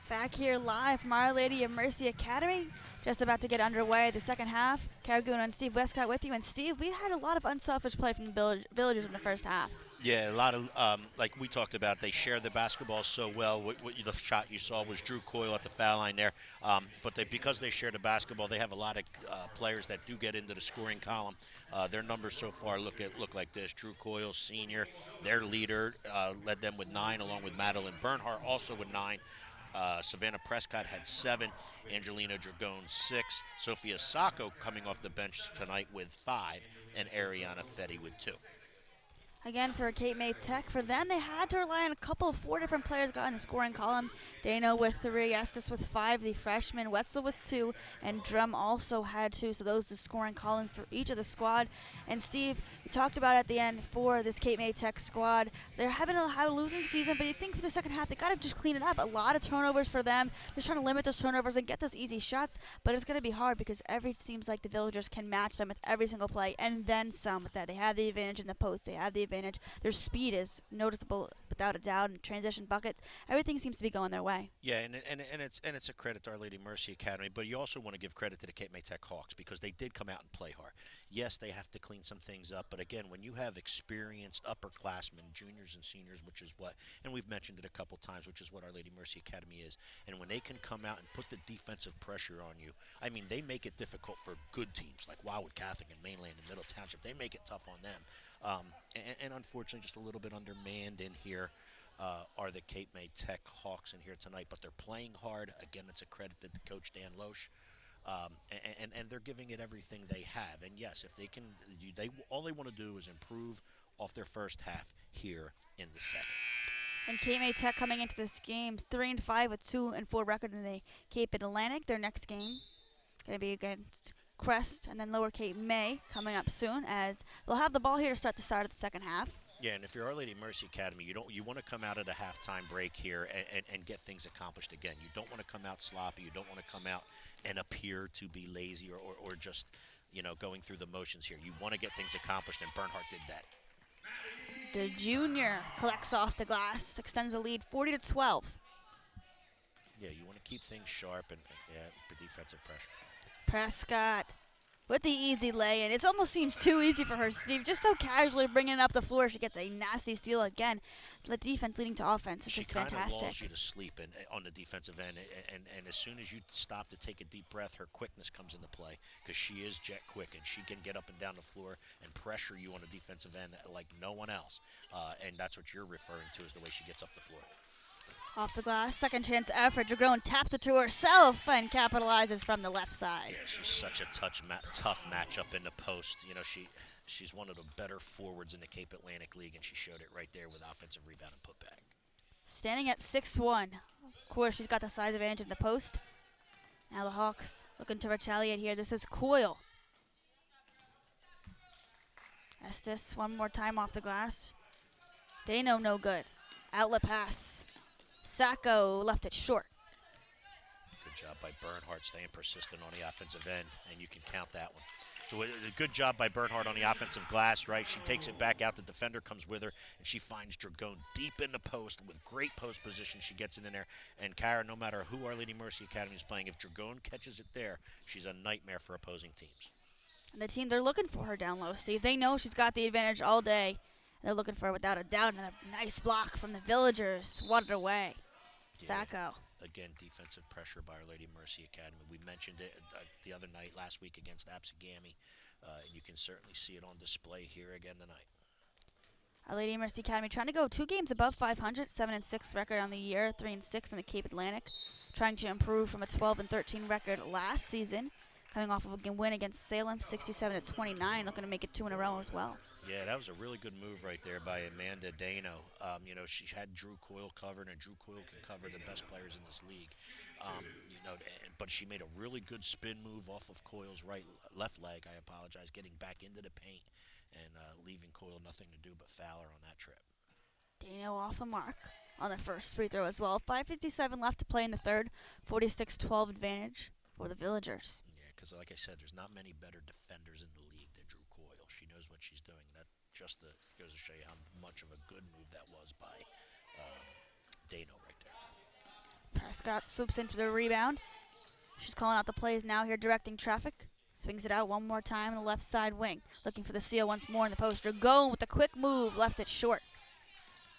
Back here live from Our Lady of Mercy Academy. Just about to get underway the second half. Caraguna and Steve Westcott with you. And Steve, we had a lot of unselfish play from the Villagers in the first half. Yeah, a lot of, like we talked about, they share the basketball so well. The shot you saw was Drew Coyle at the foul line there. But because they share the basketball, they have a lot of players that do get into the scoring column. Their numbers so far look like this. Drew Coyle, senior, their leader, led them with 9, along with Madeline Bernhardt, also with 9. Savannah Prescott had 7, Angelina Dragon 6, Sophia Sacco coming off the bench tonight with 5, and Ariana Fetty with 2. Again, for Cape May Tech, for them, they had to rely on a couple of 4 different players got in the scoring column. Dano with 3, Estes with 5, the freshman, Wetzel with 2, and Drum also had 2. So those are the scoring columns for each of the squad. And Steve, you talked about at the end for this Cape May Tech squad, they're having a losing season, but you think for the second half, they got to just clean it up. A lot of turnovers for them, just trying to limit those turnovers and get those easy shots, but it's going to be hard because seems like the Villagers can match them with every single play, and then some with that. They have the advantage in the post, they have the advantage. Their speed is noticeable without a doubt, and transition buckets, everything seems to be going their way. Yeah, and it's a credit to Our Lady Mercy Academy, but you also want to give credit to the Cape May Tech Hawks because they did come out and play hard. Yes, they have to clean some things up, but again, when you have experienced upperclassmen, juniors and seniors, which is what, and we've mentioned it a couple times, which is what Our Lady Mercy Academy is, and when they can come out and put the defensive pressure on you, I mean, they make it difficult for good teams like Wildwood Catholic and Mainland and Middle Township. They make it tough on them. And unfortunately, just a little bit undermanned in here are the Cape May Tech Hawks in here tonight, but they're playing hard. Again, it's a credit to Coach Dan Loesch, and they're giving it everything they have. And yes, if they can, all they want to do is improve off their first half here in the second. And Cape May Tech coming into this game 3-5 with 2-4 record in the Cape Atlantic. Their next game going to be against Crest, and then Lower Cape May coming up soon, as they'll have the ball here to start the start of the second half. Yeah, and if you're Our Lady Mercy Academy, you want to come out at a halftime break here and get things accomplished again. You don't want to come out sloppy. You don't want to come out and appear to be lazy or just, going through the motions here. You want to get things accomplished, and Bernhardt did that. The junior collects off the glass, extends the lead 40-12. Yeah, you want to keep things sharp and defensive pressure. Prescott with the easy lay-in. It almost seems too easy for her, Steve. Just so casually bringing it up the floor. She gets a nasty steal again. The defense leading to offense. It's just fantastic. She kind of lulls you to sleep on the defensive end. And as soon as you stop to take a deep breath, her quickness comes into play because she is jet quick, and she can get up and down the floor and pressure you on the defensive end like no one else. And that's what you're referring to is the way she gets up the floor. Off the glass, second chance effort. Dragon taps it to herself and capitalizes from the left side. Yeah, she's such a tough matchup in the post. She's one of the better forwards in the Cape Atlantic League, and she showed it right there with offensive rebound and putback. Standing at 6'1". Of course, she's got the size advantage in the post. Now the Hawks looking to retaliate here. This is Coyle. Estes one more time off the glass. Dano no good. Outlet pass. Sacco left it short. Good job by Bernhardt staying persistent on the offensive end, and you can count that one. So a good job by Bernhardt on the offensive glass, right? She takes it back out. The defender comes with her, and she finds Dragon deep in the post with great post position. She gets it in there. And Kara, no matter who Our Lady Mercy Academy is playing, if Dragon catches it there, she's a nightmare for opposing teams. And the team, they're looking for her down low, Steve. They know she's got the advantage all day. They're looking for her without a doubt. And a nice block from the Villagers. Wadded away. Sacco. Again, defensive pressure by Our Lady Mercy Academy. We mentioned it the other night, last week against Absegami. And you can certainly see it on display here again tonight. Our Lady Mercy Academy trying to go 2 games above 500, 7-6 record on the year, 3-6 in the Cape Atlantic. Trying to improve from a 12-13 record last season. Coming off of a win against Salem, 67-29, looking to make it 2 in a row as well. Yeah, that was a really good move right there by Amanda Dano. She had Drew Coyle covered, and Drew Coyle can cover the best players in this league. But she made a really good spin move off of Coyle's left leg. I apologize, getting back into the paint and leaving Coyle nothing to do but foul her on that trip. Dano off the mark on the first free throw as well. 5:57 left to play in the third. 46-12 advantage for the Villagers. Yeah, because like I said, there's not many better defenders in the league than Drew Coyle. She knows what she's doing. That just goes to show you how much of a good move that was by Dano right there. Prescott swoops in for the rebound. She's calling out the plays now here, directing traffic. Swings it out one more time in the left side wing. Looking for the seal once more in the poster. Going with the quick move, left it short.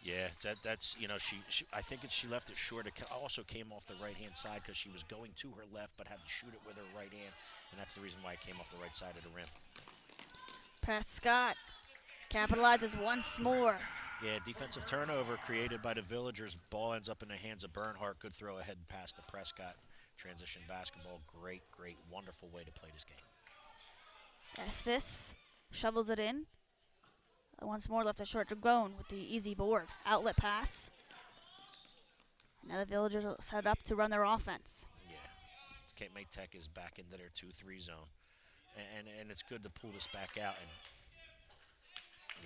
Yeah, that's I think she left it short. It also came off the right-hand side because she was going to her left but had to shoot it with her right hand, and that's the reason why it came off the right side of the rim. Prescott capitalizes once more. Yeah, defensive turnover created by the Villagers. Ball ends up in the hands of Bernhardt. Good throw ahead pass to Prescott. Transition basketball. Great, wonderful way to play this game. Estes shovels it in. Once more left it short to Gone with the easy board. Outlet pass. Now the Villagers will set up to run their offense. Yeah, Cape May Tech is back into their 2-3 zone. And it's good to pull this back out. And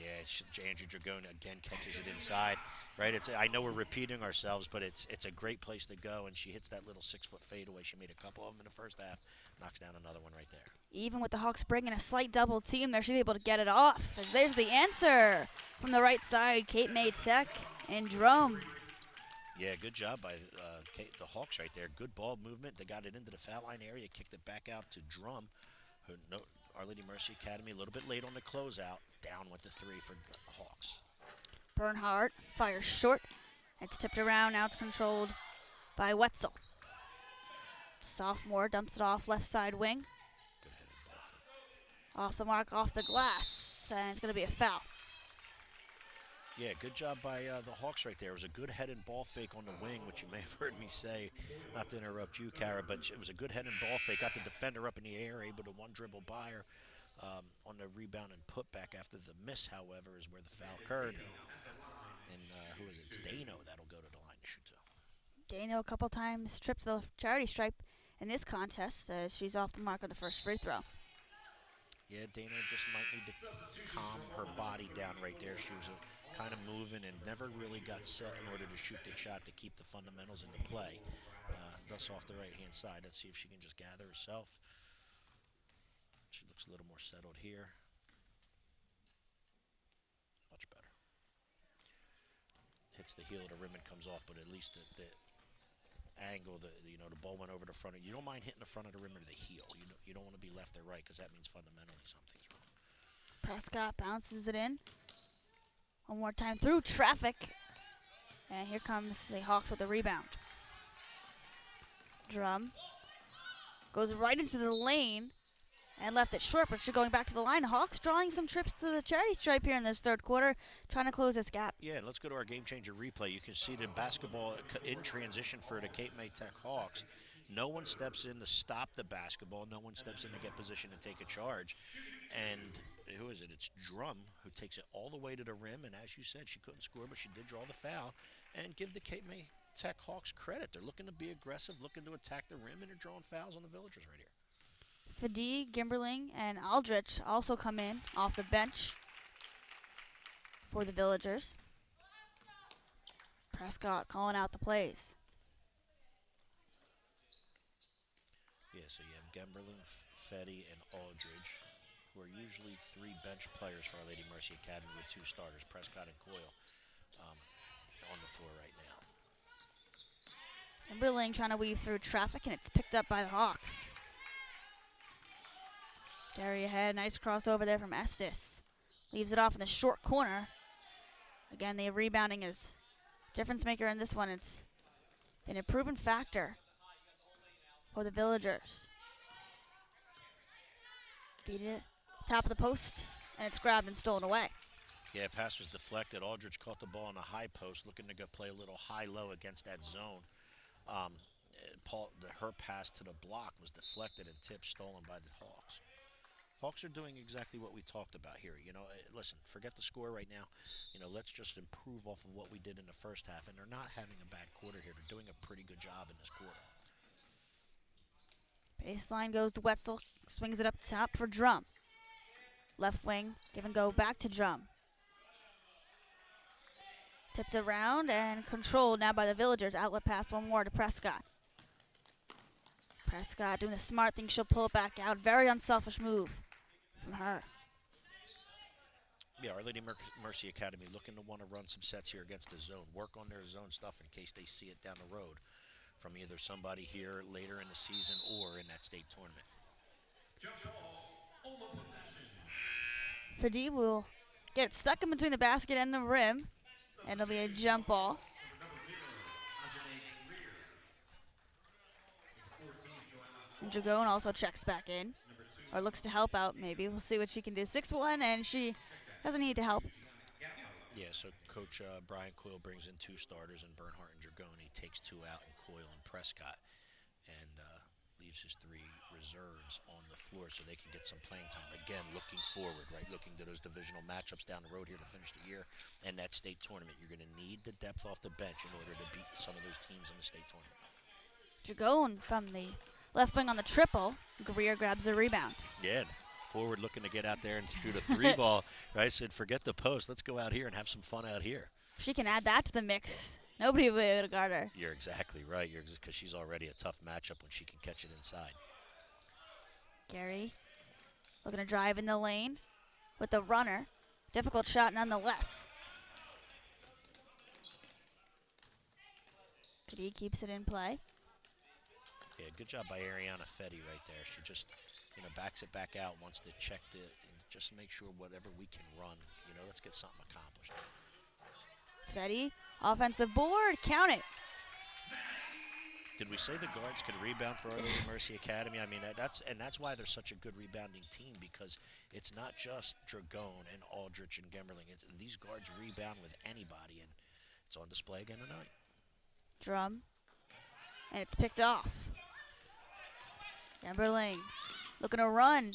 yeah, Andrew Dragone again catches it inside, right? I know we're repeating ourselves, but it's a great place to go, and she hits that little 6-foot fadeaway. She made a couple of them in the first half, knocks down another one right there. Even with the Hawks bringing a slight double team there, she's able to get it off. As there's the answer from the right side, Cape May Tech and Drum. Yeah, good job by the Hawks right there. Good ball movement. They got it into the foul line area, kicked it back out to Drum, who Our Lady Mercy Academy a little bit late on the closeout. Down with the 3 for the Hawks. Bernhardt fires short. It's tipped around. Now it's controlled by Wetzel. Sophomore dumps it off left side wing. Good headed ball fake. Off the mark, off the glass, and it's going to be a foul. Yeah, good job by the Hawks right there. It was a good head and ball fake on the wing, which you may have heard me say, not to interrupt you, Kara, but it was a good head and ball fake. Got the defender up in the air, able to one dribble by her on the rebound and put back after the miss, however, is where the foul occurred. And who is it? It's Dano that'll go to the line to shoot to. Dano a couple times tripped the charity stripe in this contest as she's off the mark of the first free throw. Yeah, Dana just might need to calm her body down right there. She was kind of moving and never really got set in order to shoot the shot to keep the fundamentals into play. Thus off the right-hand side. Let's see if she can just gather herself. She looks a little more settled here. Much better. Hits the heel of the rim and comes off, but at least the angle, the ball went over the front. You don't mind hitting the front of the rim or the heel. You don't want to be left or right because that means fundamentally something's wrong. Prescott bounces it in. One more time through traffic. And here comes the Hawks with the rebound. Drum goes right into the lane and left it short, but she's going back to the line. Hawks drawing some trips to the charity stripe here in this third quarter, trying to close this gap. Yeah, let's go to our game changer replay. You can see the basketball in transition for the Cape May Tech Hawks. No one steps in to stop the basketball. No one steps in to get position to take a charge. And who is it? It's Drum who takes it all the way to the rim. And as you said, she couldn't score, but she did draw the foul. And give the Cape May Tech Hawks credit. They're looking to be aggressive, looking to attack the rim, and they're drawing fouls on the Villagers right here. Fadigue, Gimberling, and Aldrich also come in off the bench for the Villagers. Prescott calling out the plays. Yeah, so you have Gemberling, Fetty, and Aldridge, who are usually 3 bench players for Our Lady Mercy Academy with 2 starters, Prescott and Coyle, on the floor right now. Gimberling trying to weave through traffic, and it's picked up by the Hawks. Carry ahead, nice crossover there from Estes. Leaves it off in the short corner. Again, the rebounding is difference maker in this one. It's been a proven factor for the Villagers. Beat it, top of the post, and it's grabbed and stolen away. Yeah, pass was deflected. Aldridge caught the ball on the high post, looking to go play a little high-low against that zone. Her pass to the block was deflected and tipped, stolen by the Hawks. Hawks are doing exactly what we talked about here. Listen, forget the score right now. Let's just improve off of what we did in the first half. And they're not having a bad quarter here. They're doing a pretty good job in this quarter. Baseline goes to Wetzel. Swings it up top for Drum. Left wing, give and go back to Drum. Tipped around and controlled now by the Villagers. Outlet pass one more to Prescott. Prescott doing the smart thing. She'll pull it back out. Very unselfish move from her. Yeah, Our Lady Mercy Academy looking to want to run some sets here against the zone. Work on their zone stuff in case they see it down the road. from either somebody here later in the season or in that state tournament. Jump ball, OLMA possession. Fadi will get stuck in between the basket and the rim, and it'll be a jump ball. And Dragon also checks back in, or looks to help out maybe. We'll see what she can do. 6'1", and she doesn't need to help. Yeah, so Coach Brian Coyle brings in 2 starters in Bernhardt and Dragoni, takes 2 out in Coyle and Prescott, and leaves his 3 reserves on the floor so they can get some playing time. Again, looking forward, right? Looking to those divisional matchups down the road here to finish the year and that state tournament. You're going to need the depth off the bench in order to beat some of those teams in the state tournament. Dragon from the left wing on the triple. Greer grabs the rebound. Yeah, forward looking to get out there and shoot a 3 ball, right? Said, forget the post. Let's go out here and have some fun out here. She can add that to the mix. Nobody will be able to guard her. You're exactly right. Because she's already a tough matchup when she can catch it inside. Gary looking to drive in the lane with the runner. Difficult shot nonetheless. Kadi keeps it in play. Yeah, good job by Ariana Fetty right there. She just, backs it back out, wants to check and just make sure whatever we can run, let's get something accomplished. Fetty, offensive board, count it. Did we say the guards could rebound for Our Lady Mercy Academy? I mean, that's why they're such a good rebounding team, because it's not just Dragon and Aldrich and Gemmerling. These guards rebound with anybody, and it's on display again tonight. Drum, and it's picked off. Gemmerling looking to run.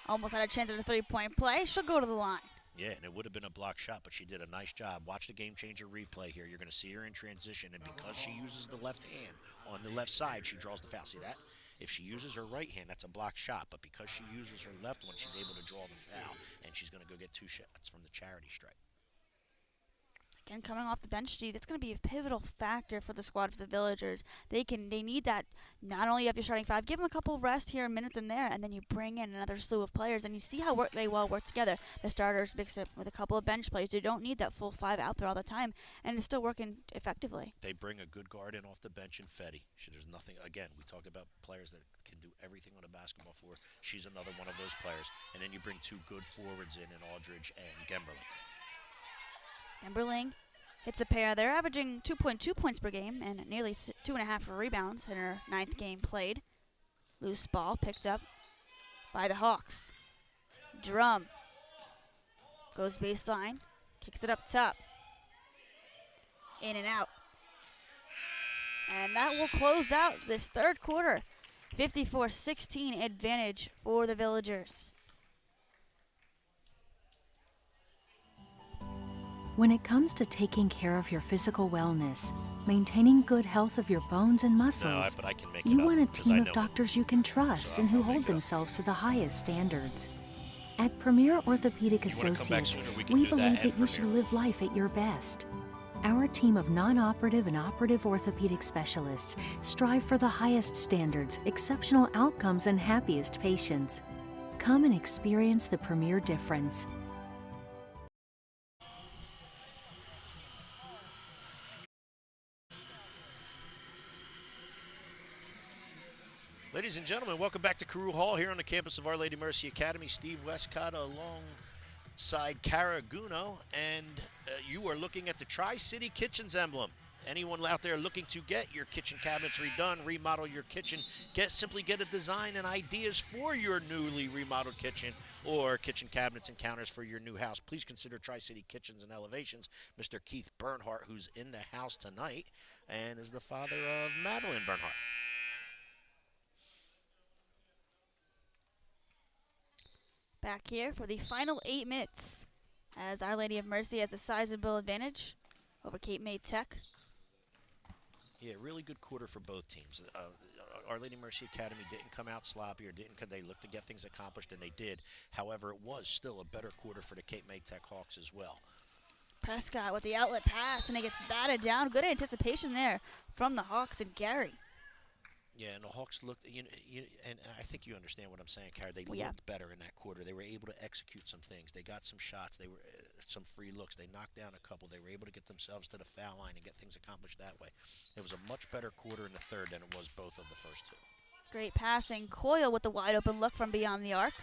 Almost had a chance at a 3-point play. She'll go to the line. Yeah, and it would have been a block shot, but she did a nice job. Watch the game changer replay here. You're going to see her in transition, and because she uses the left hand on the left side, she draws the foul. See that? If she uses her right hand, that's a block shot, but because she uses her left one, she's able to draw the foul, and she's going to go get 2 shots from the charity stripe. Again, coming off the bench, Steve, that's going to be a pivotal factor for the squad for the Villagers. They need that. Not only have your starting 5, give them a couple of rest here, minutes in there, and then you bring in another slew of players, and you see how they well work together. The starters mix it with a couple of bench players. You don't need that full 5 out there all the time, and it's still working effectively. They bring a good guard in off the bench in Fetty. There's nothing. Again, we talked about players that can do everything on a basketball floor. She's another one of those players. And then you bring 2 good forwards in Aldridge and Gemberling. Gemberling hits a pair. They're averaging 2.2 points per game and nearly 2.5 rebounds in her 9th game played. Loose ball picked up by the Hawks. Drum goes baseline, kicks it up top. In and out. And that will close out this 3rd quarter. 54-16 advantage for the Villagers. When it comes to taking care of your physical wellness, maintaining good health of your bones and muscles, but I can make you it want a up, 'cause team I of know doctors you can trust So and who I'll hold make it up. themselves to the highest standards. At Premier Orthopedic You wanna come back Associates, sooner? We can we do that believe at that you should Premier. live life at your best. Our team of non-operative and operative orthopedic specialists strive for the highest standards, exceptional outcomes, and happiest patients. Come and experience the Premier difference. Ladies and gentlemen, welcome back to Carew Hall here on the campus of Our Lady Mercy Academy. Steve Westcott alongside Cara Guno, and you are looking at the Tri-City Kitchens emblem. Anyone out there looking to get your kitchen cabinets redone, remodel your kitchen, simply get a design and ideas for your newly remodeled kitchen or kitchen cabinets and counters for your new house, please consider Tri-City Kitchens and Elevations. Mr. Keith Bernhardt, who's in the house tonight and is the father of Madeline Bernhardt. Back here for the final 8 minutes as Our Lady of Mercy has a sizable advantage over Cape May Tech. Yeah, really good quarter for both teams. Our Lady Mercy Academy didn't come out sloppy or they looked to get things accomplished, and they did. However, it was still a better quarter for the Cape May Tech Hawks as well. Prescott with the outlet pass, and it gets batted down. Good anticipation there from the Hawks and Gary. Yeah, and the Hawks looked, and I think you understand what I'm saying, Cara. They Well, yeah. looked better in that quarter. They were able to execute some things. They got some shots. They were some free looks. They knocked down a couple. They were able to get themselves to the foul line and get things accomplished that way. It was a much better quarter in the third than it was both of the first two. Great passing. Coyle with the wide open look from beyond the arc.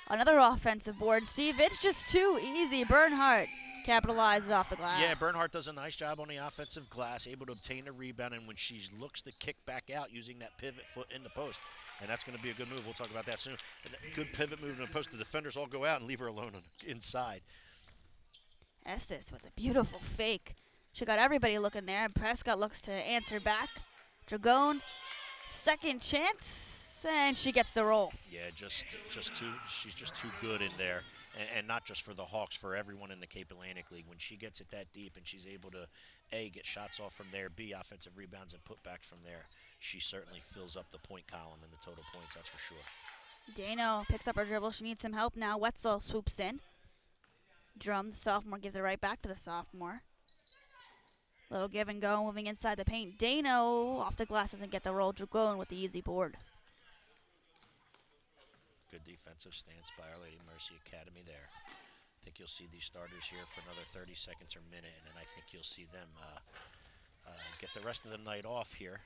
Another offensive board. Steve, it's just too easy. Bernhardt capitalizes off the glass. Yeah, Bernhardt does a nice job on the offensive glass, able to obtain a rebound, and when she looks to kick back out using that pivot foot in the post. And that's going to be a good move. We'll talk about that soon. Good pivot move in the post. The defenders all go out and leave her alone inside. Estes with a beautiful fake. She got everybody looking there. Prescott looks to answer back. Dragone, second chance, and she gets the roll. Yeah, she's just too good in there. And not just for the Hawks, for everyone in the Cape Atlantic League. When she gets it that deep and she's able to, A, get shots off from there, B, offensive rebounds and put back from there, she certainly fills up the point column and the total points, that's for sure. Dano picks up her dribble. She needs some help now. Wetzel swoops in. Drum, the sophomore, gives it right back to the sophomore. Little give and go, moving inside the paint. Dano off the glass, doesn't get the roll. Dragone with the easy board. Good defensive stance by Our Lady Mercy Academy there. I think you'll see these starters here for another 30 seconds or minute, and then I think you'll see them get the rest of the night off here.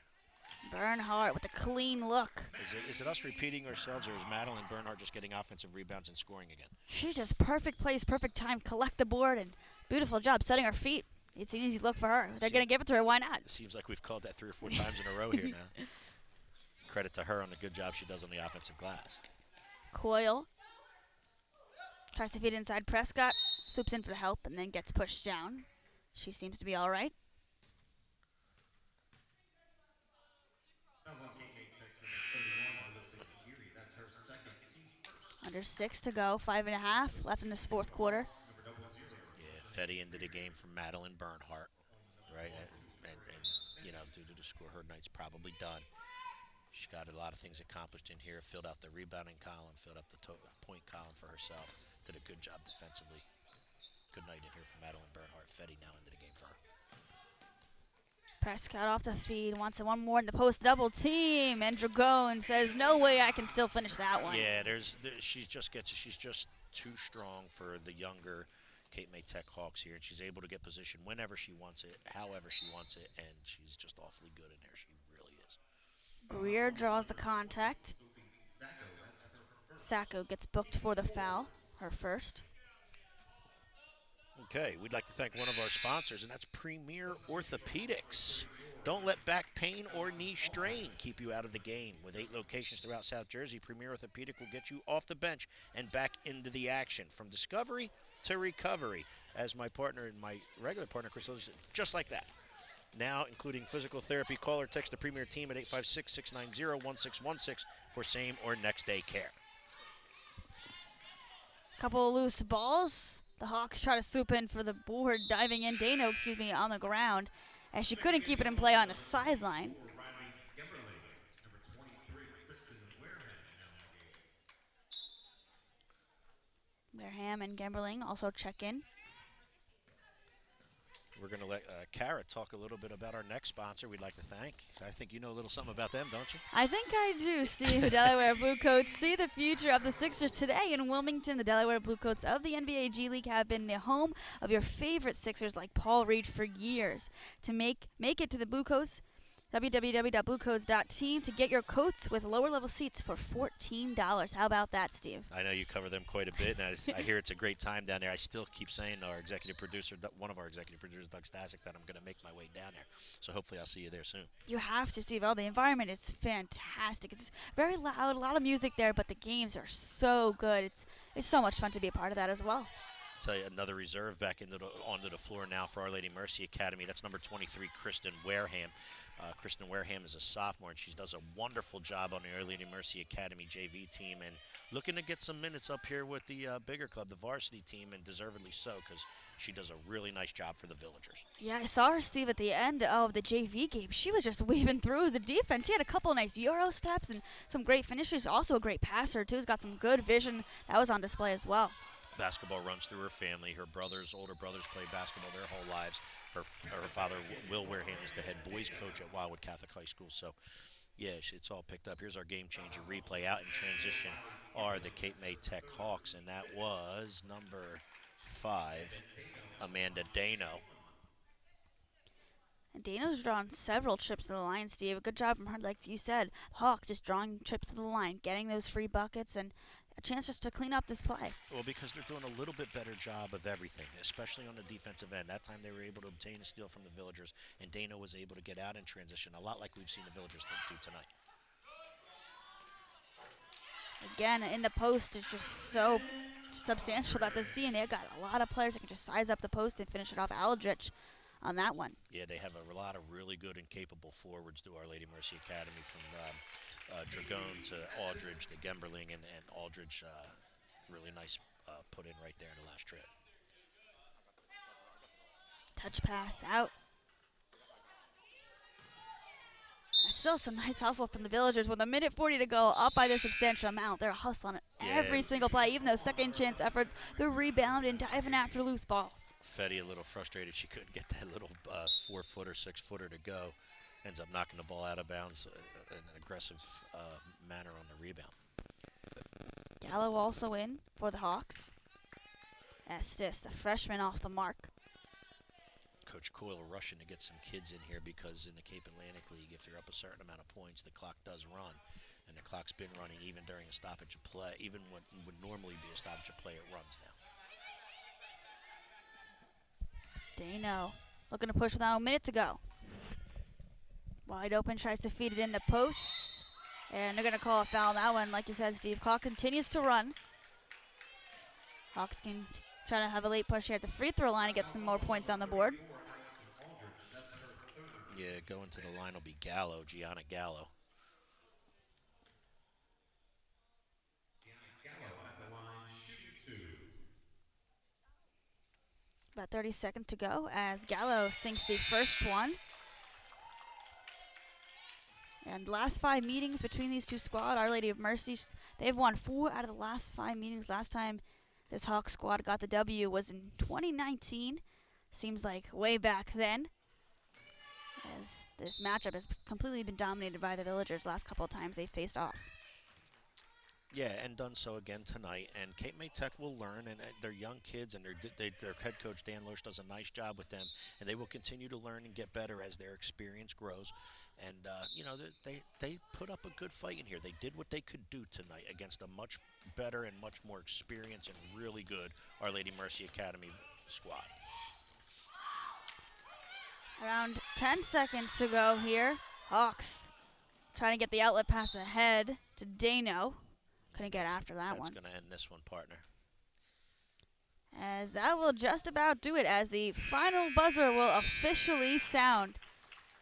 Bernhardt with a clean look. Is it us repeating ourselves, or is Madeline Bernhardt just getting offensive rebounds and scoring again? She's just perfect place, perfect time, collect the board, and beautiful job setting her feet. It's an easy look for her. They're going to give it to her. Why not? It seems like we've called that 3 or 4 times in a row here now. Credit to her on the good job she does on the offensive glass. Coyle tries to feed inside Prescott, swoops in for the help, and then gets pushed down. She seems to be all right. Under 6 to go, 5.5 left in this fourth quarter. Yeah, Fetty into the game from Madeline Bernhardt, right? And you know, due to the score, her night's probably done. She got a lot of things accomplished in here, filled out the rebounding column, filled up the point column for herself, did a good job defensively. Good night in here for Madeline Bernhardt. Fetty now into the game for her. Prescott off the feed, wants one more in the post, double team, and Dragone says, no way I can still finish that one. Yeah, she's just too strong for the younger Cape May Tech Hawks here, and she's able to get position whenever she wants it, however she wants it, and she's just awfully good in there. She really is. Greer draws the contact. Sacco gets booked for the foul, her first. Okay, we'd like to thank one of our sponsors, and that's Premier Orthopedics. Don't let back pain or knee strain keep you out of the game. With 8 locations throughout South Jersey, Premier Orthopedic will get you off the bench and back into the action, from discovery to recovery. As my partner and my regular partner, Chris Lilly, said, just like that. Now, including physical therapy, call or text the Premier team at 856-690-1616 for same or next day care. Couple of loose balls. The Hawks try to swoop in for the board, diving in. Dano, on the ground, and she couldn't keep it in play on the sideline. Wareham and Gemberling also check in. We're going to let Kara talk a little bit about our next sponsor we'd like to thank. I think you know a little something about them, don't you? I think I do, Steve. Delaware Bluecoats see the future of the Sixers today in Wilmington. The Delaware Bluecoats of the NBA G League have been the home of your favorite Sixers like Paul Reed for years. To make it to the Bluecoats, www.bluecoats.team to get your coats with lower level seats for $14. How about that, Steve? I know you cover them quite a bit, and I hear it's a great time down there. I still keep saying to our executive producer, one of our executive producers, Doug Stasic, that I'm going to make my way down there. So hopefully I'll see you there soon. You have to, Steve. Oh, the environment is fantastic. It's very loud, a lot of music there, but the games are so good. It's so much fun to be a part of that as well. I'll tell you, another reserve back onto the floor now for Our Lady Mercy Academy. That's number 23, Kristen Wareham. Kristen Wareham is a sophomore, and she does a wonderful job on the Our Lady Mercy Academy JV team, and looking to get some minutes up here with the bigger club, the varsity team, and deservedly so, because she does a really nice job for the Villagers. Yeah, I saw her, Steve, at the end of the JV game. She was just weaving through the defense. She had a couple nice Euro steps and some great finishes. Also a great passer, too. She's got some good vision. That was on display as well. Basketball runs through her family. Her older brothers played basketball their whole lives. Her father, Will Wareham, is the head boys coach at Wildwood Catholic High School. So, yeah, it's all picked up. Here's our game changer replay. Out in transition are the Cape May Tech Hawks, and that was number 5, Amanda Dano. And Dano's drawn several trips to the line, Steve. Good job from her, like you said. Hawks just drawing trips to the line, getting those free buckets, and a chance just to clean up this play. Well, because they're doing a little bit better job of everything, especially on the defensive end. That time they were able to obtain a steal from the Villagers, and Dano was able to get out in transition, a lot like we've seen the Villagers do tonight. Again, in the post, it's just so substantial that this team, they've got a lot of players that can just size up the post and finish it off. Aldrich on that one. Yeah, they have a lot of really good and capable forwards to Our Lady Mercy Academy, from Dragon to Aldridge to Gemberling, and Aldridge, really nice put in right there in the last trip. Touch pass out. Still some nice hustle from the Villagers with a minute 40 to go, up by the substantial amount. They're hustling it every single play, even those second chance efforts. They're rebounding, diving after loose balls. Fetty a little frustrated she couldn't get that little 4-footer, 6-footer to go. Ends up knocking the ball out of bounds in an aggressive manner on the rebound. Gallo also in for the Hawks. Estes, the freshman, off the mark. Coach Coyle rushing to get some kids in here, because in the Cape Atlantic League, if you're up a certain amount of points, the clock does run. And the clock's been running even during a stoppage of play. Even what would normally be a stoppage of play, it runs now. Dano looking to push with now a minute to go. Wide open, tries to feed it in the post. And they're going to call a foul on that one, like you said, Steve. Clock continues to run. Hawks can try to have a late push here at the free throw line to get some more points on the board. Yeah, going to the line will be Gallo, Gianna Gallo. About 30 seconds to go as Gallo sinks the first one. And last 5 meetings between these two squads, Our Lady of Mercy, they've won 4 out of the last 5 meetings. Last time this Hawks squad got the W was in 2019. Seems like way back then, as this matchup has completely been dominated by the Villagers last couple of times they faced off. Yeah, and done so again tonight. And Cape May Tech will learn, and they're young kids, and their head coach Dan Loesch does a nice job with them, and they will continue to learn and get better as their experience grows. And you know, they put up a good fight in here. They did what they could do tonight against a much better and much more experienced and really good Our Lady Mercy Academy squad. Around 10 seconds to go here. Hawks trying to get the outlet pass ahead to Dano. Couldn't get after that one. That's going to end this one, partner. As that will just about do it, as the final buzzer will officially sound.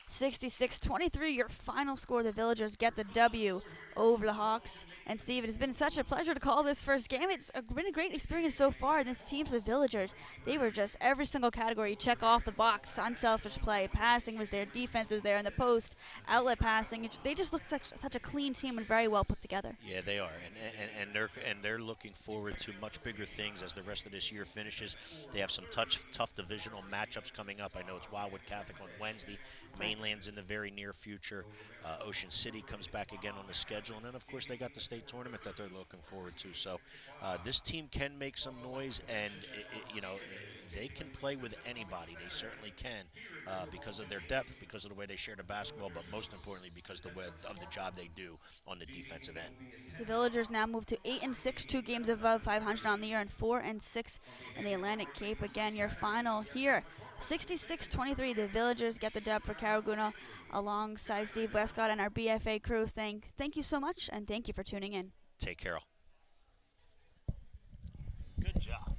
66-23, your final score. The Villagers get the W over the Hawks. And Steve, it has been such a pleasure to call this first game. It's been a great experience so far. This team for the Villagers, they were just every single category. You check off the box. Unselfish play, passing was there, defense was there in the post, outlet passing. They just look such a clean team and very well put together. Yeah, they are, and they're looking forward to much bigger things as the rest of this year finishes. They have some tough divisional matchups coming up. I know it's Wildwood Catholic on Wednesday. Mainland's in the very near future. Ocean City comes back again on the schedule. And then, of course, they got the state tournament that they're looking forward to. So this team can make some noise, and, you know, they can play with anybody. They certainly can because of their depth, because of the way they share the basketball, but most importantly because of the job they do on the defensive end. The Villagers now move to 8-6, 2 games above 500 on the year, and 4-6 in the Atlantic Cape. Again, your final here. 66-23, the Villagers get the dub for Caraguna alongside Steve Westcott and our BFA crew. Thank you so much, and thank you for tuning in. Take care. Good job.